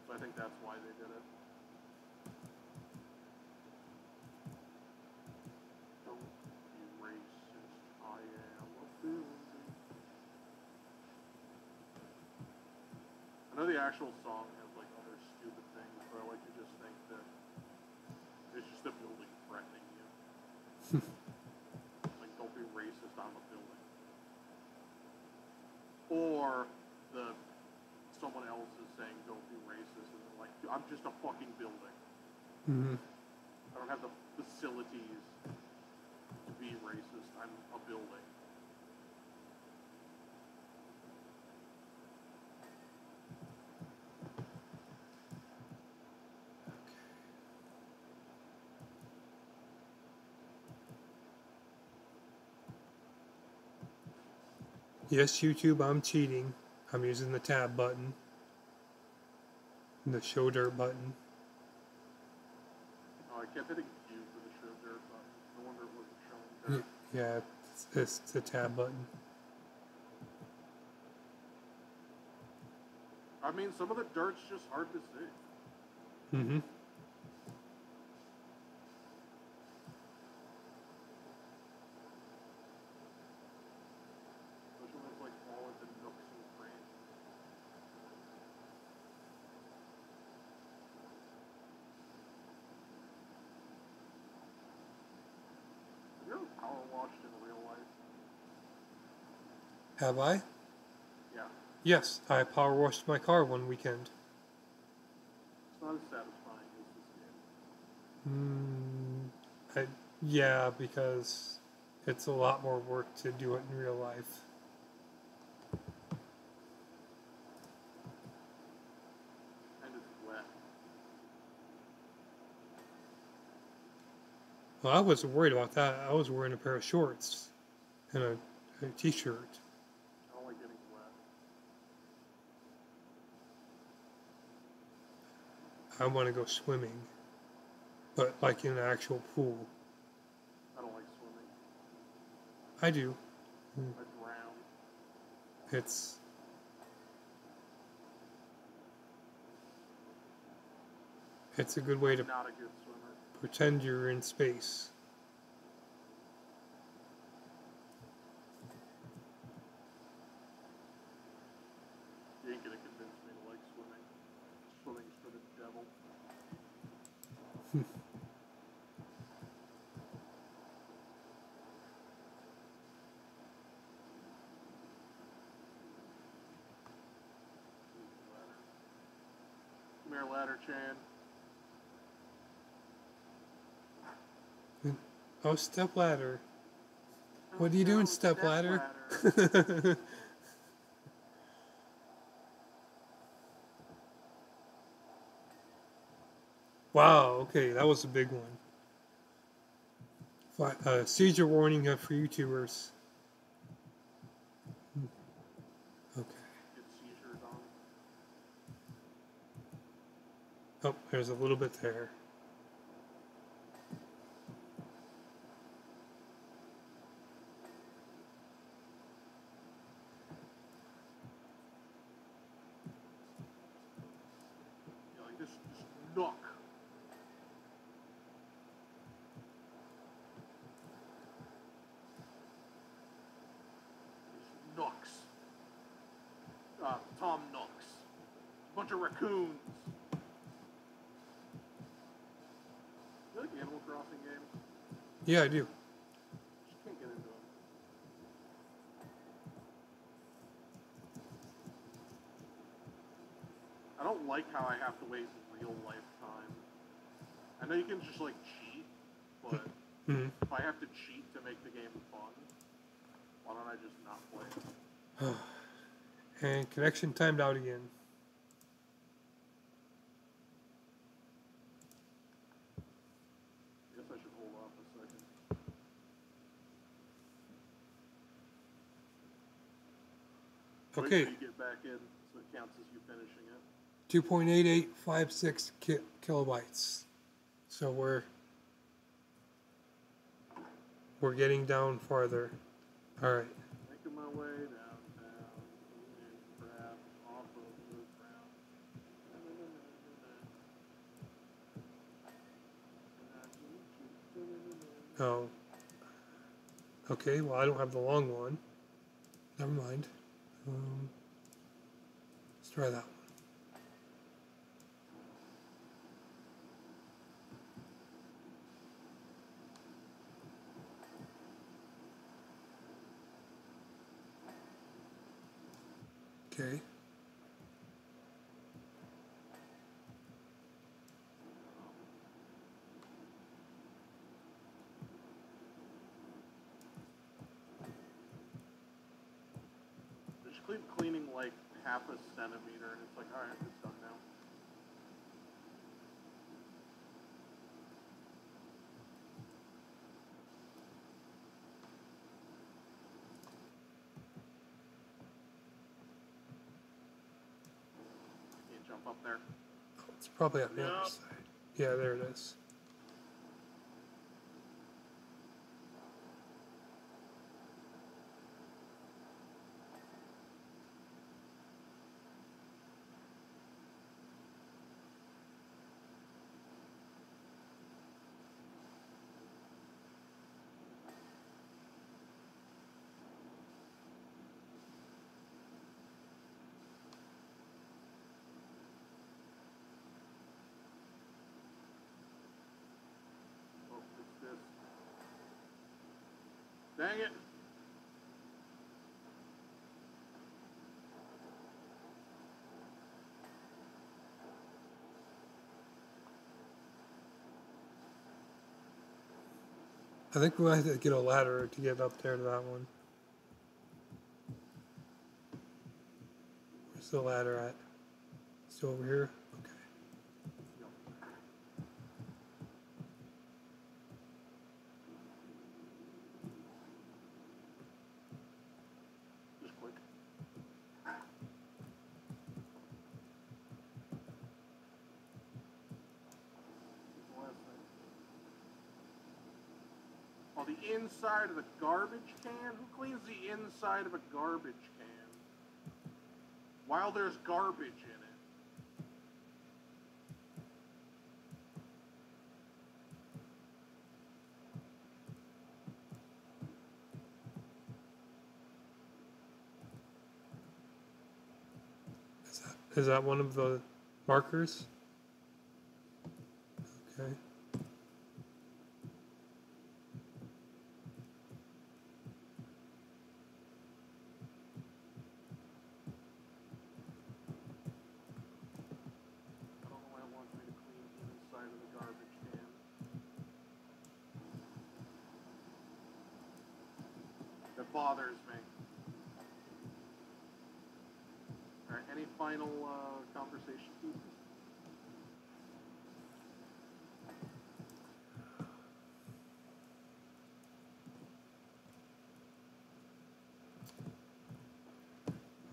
So I think that's why they did it. Don't be racist, I am a building. I know the actual song has like other stupid things, but I like to just think that it's just a building threatening you. Like, don't be racist, I'm a building. Or someone else is saying don't be racist, and they're like, I'm just a fucking building. Mm-hmm. I don't have the facilities to be racist, I'm a building. Yes, YouTube, I'm cheating. I'm using the tab button. And the show dirt button. Oh, I kept hitting Q for the show dirt button. No wonder it wasn't showing dirt. Yeah, it's the tab button. I mean, some of the dirt's just hard to see. Mm-hmm. Especially when it's like all into nooks and crannies. Have you ever power washed in real life? Have I? Yeah. Yes, I power washed my car one weekend. It's not as satisfying as this game. Yeah, because it's a lot more work to do it in real life. And it's wet. Well, I wasn't worried about that. I was wearing a pair of shorts and a t-shirt. I don't like getting wet. I want to go swimming, but like in an actual pool. I don't like swimming. I do. I drown. It's a good way to Not a good swimmer. pretend you're in space. You ain't gonna convince me to like swimming. Swimming's for the devil. Come here, Ladder Chan. Oh, step ladder. What are you doing, step ladder? Wow, okay, that was a big one. Seizure warning for YouTubers. Okay. Get seizures on. Oh, there's a little bit there. Yeah, like this nook. Nooks. Tom Nooks. Bunch of raccoons. You like Animal Crossing games? Yeah, I do. Just can't get into them. I don't like how I have to waste real life time. I know you can just like cheat, but if I have to cheat to make the game fun, why don't I just not play it? And connection timed out again. I guess I should hold off a second. Wait Okay, till you get back in, so it counts as you finishing it. 2.8856 kilobytes. So we're getting down farther. All right. Making my way downtown, eating crap off of the ground. Oh. Okay, well, I don't have the long one. Never mind. Let's try that one. Okay. Just cleaning like half a centimeter, and it's like, alright, it's done now. Can't jump up there. It's probably on the Yep. other side. Yeah, there it is. Oh, it's this. Dang it! I think we'll have to get a ladder to get up there to that one. Where's the ladder at? Still over here? Okay. Just quick. What's the last thing? Oh, the inside of the garbage can? Who cleans the inside of a garbage can? While there's garbage in it. Is that one of the markers? Okay. I don't know why it wants me to clean the inside of the garbage can. That bothers me. Alright, any final conversation pieces?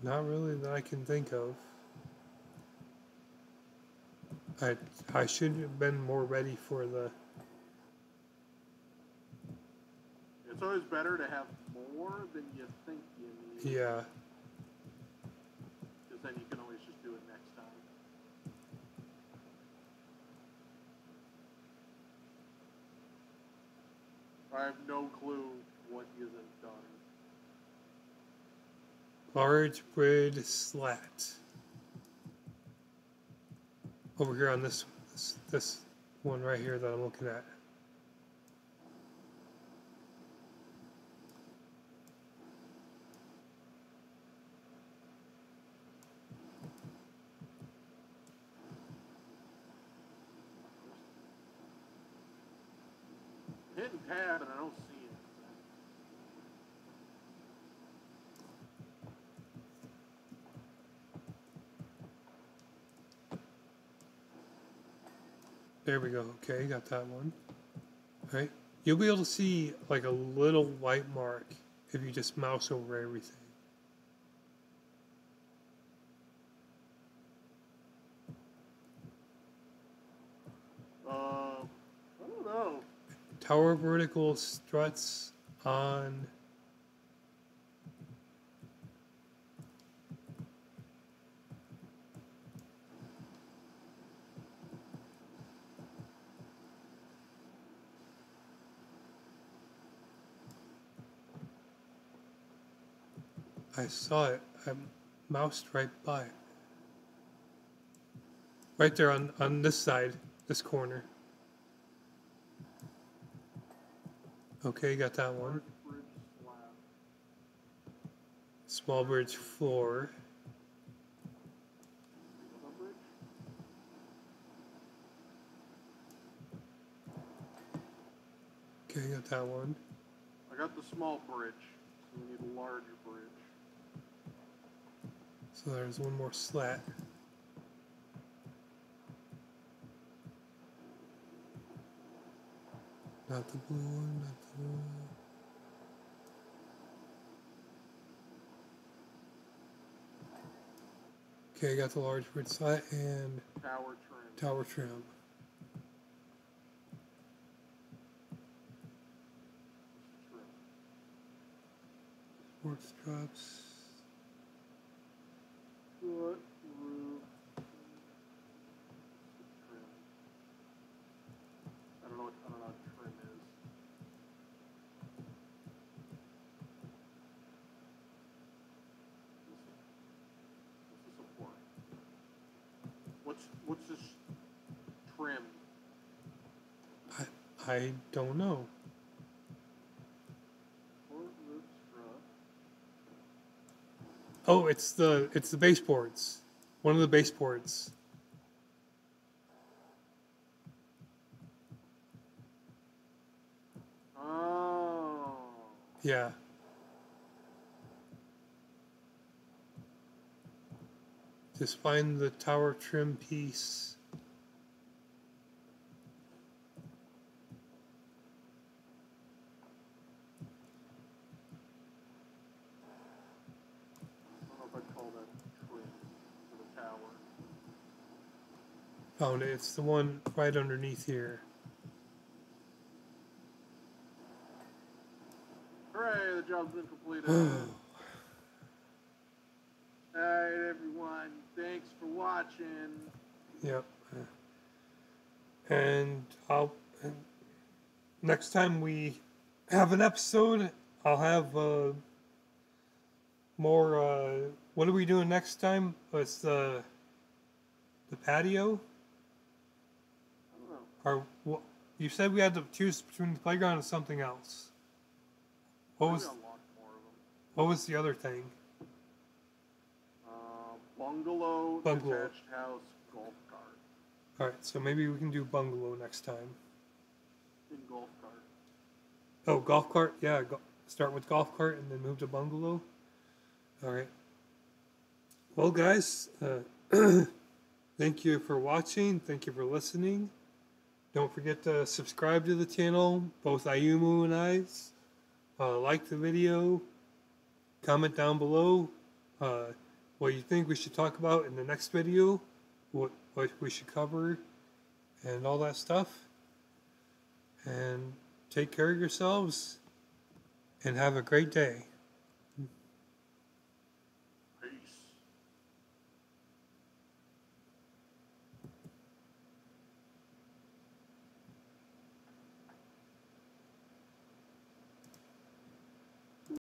Not really that I can think of. I should have been more ready for the... It's always better to have more than you think you need. Yeah. Because then you can always just do it next time. I have no clue what isn't done. Large bridge slat. Over here on this one right here that I'm looking at. Hitting tab and I don't see it. There we go. Okay, got that one. All right. You'll be able to see like a little white mark if you just mouse over everything. I don't know. Tower vertical struts on... I saw it. I moused right by it. Right there on this side, this corner. Okay, got that one. Bridge slab. Small bridge floor. Another bridge? Okay, got that one. I got the small bridge, so we need a larger bridge. So there's one more slat. Not the blue one, not the blue one. Okay, I got the large bridge slat and Tower trim. tower trim. Support straps. Foot, roof, trim. I don't know what trim is. This is support. What's this trim? I don't know. Support, roof, strut. Oh, it's the baseboards. One of the baseboards. Oh. Yeah. Just find the tower trim piece. I don't know if I'd call that trim for the tower. Found it. It's the one right underneath here. Hooray, the job's been completed. Alright, everyone. Thanks for watching. Yep. And next time we have an episode, I'll have more. What are we doing next time? It's the The patio? I don't know. Or what? You said we had to choose between the playground and something else. What Maybe was unlock more of them. what was the other thing? Bungalow, detached house, golf cart. All right, so maybe we can do bungalow next time. In golf cart. Oh, golf cart. Yeah, start with golf cart and then move to bungalow. All right. Well, guys, thank you for watching. Thank you for listening. Don't forget to subscribe to the channel, both Ayumu and I's. Like the video. Comment down below what you think we should talk about in the next video, what we should cover, and all that stuff. And take care of yourselves, and have a great day.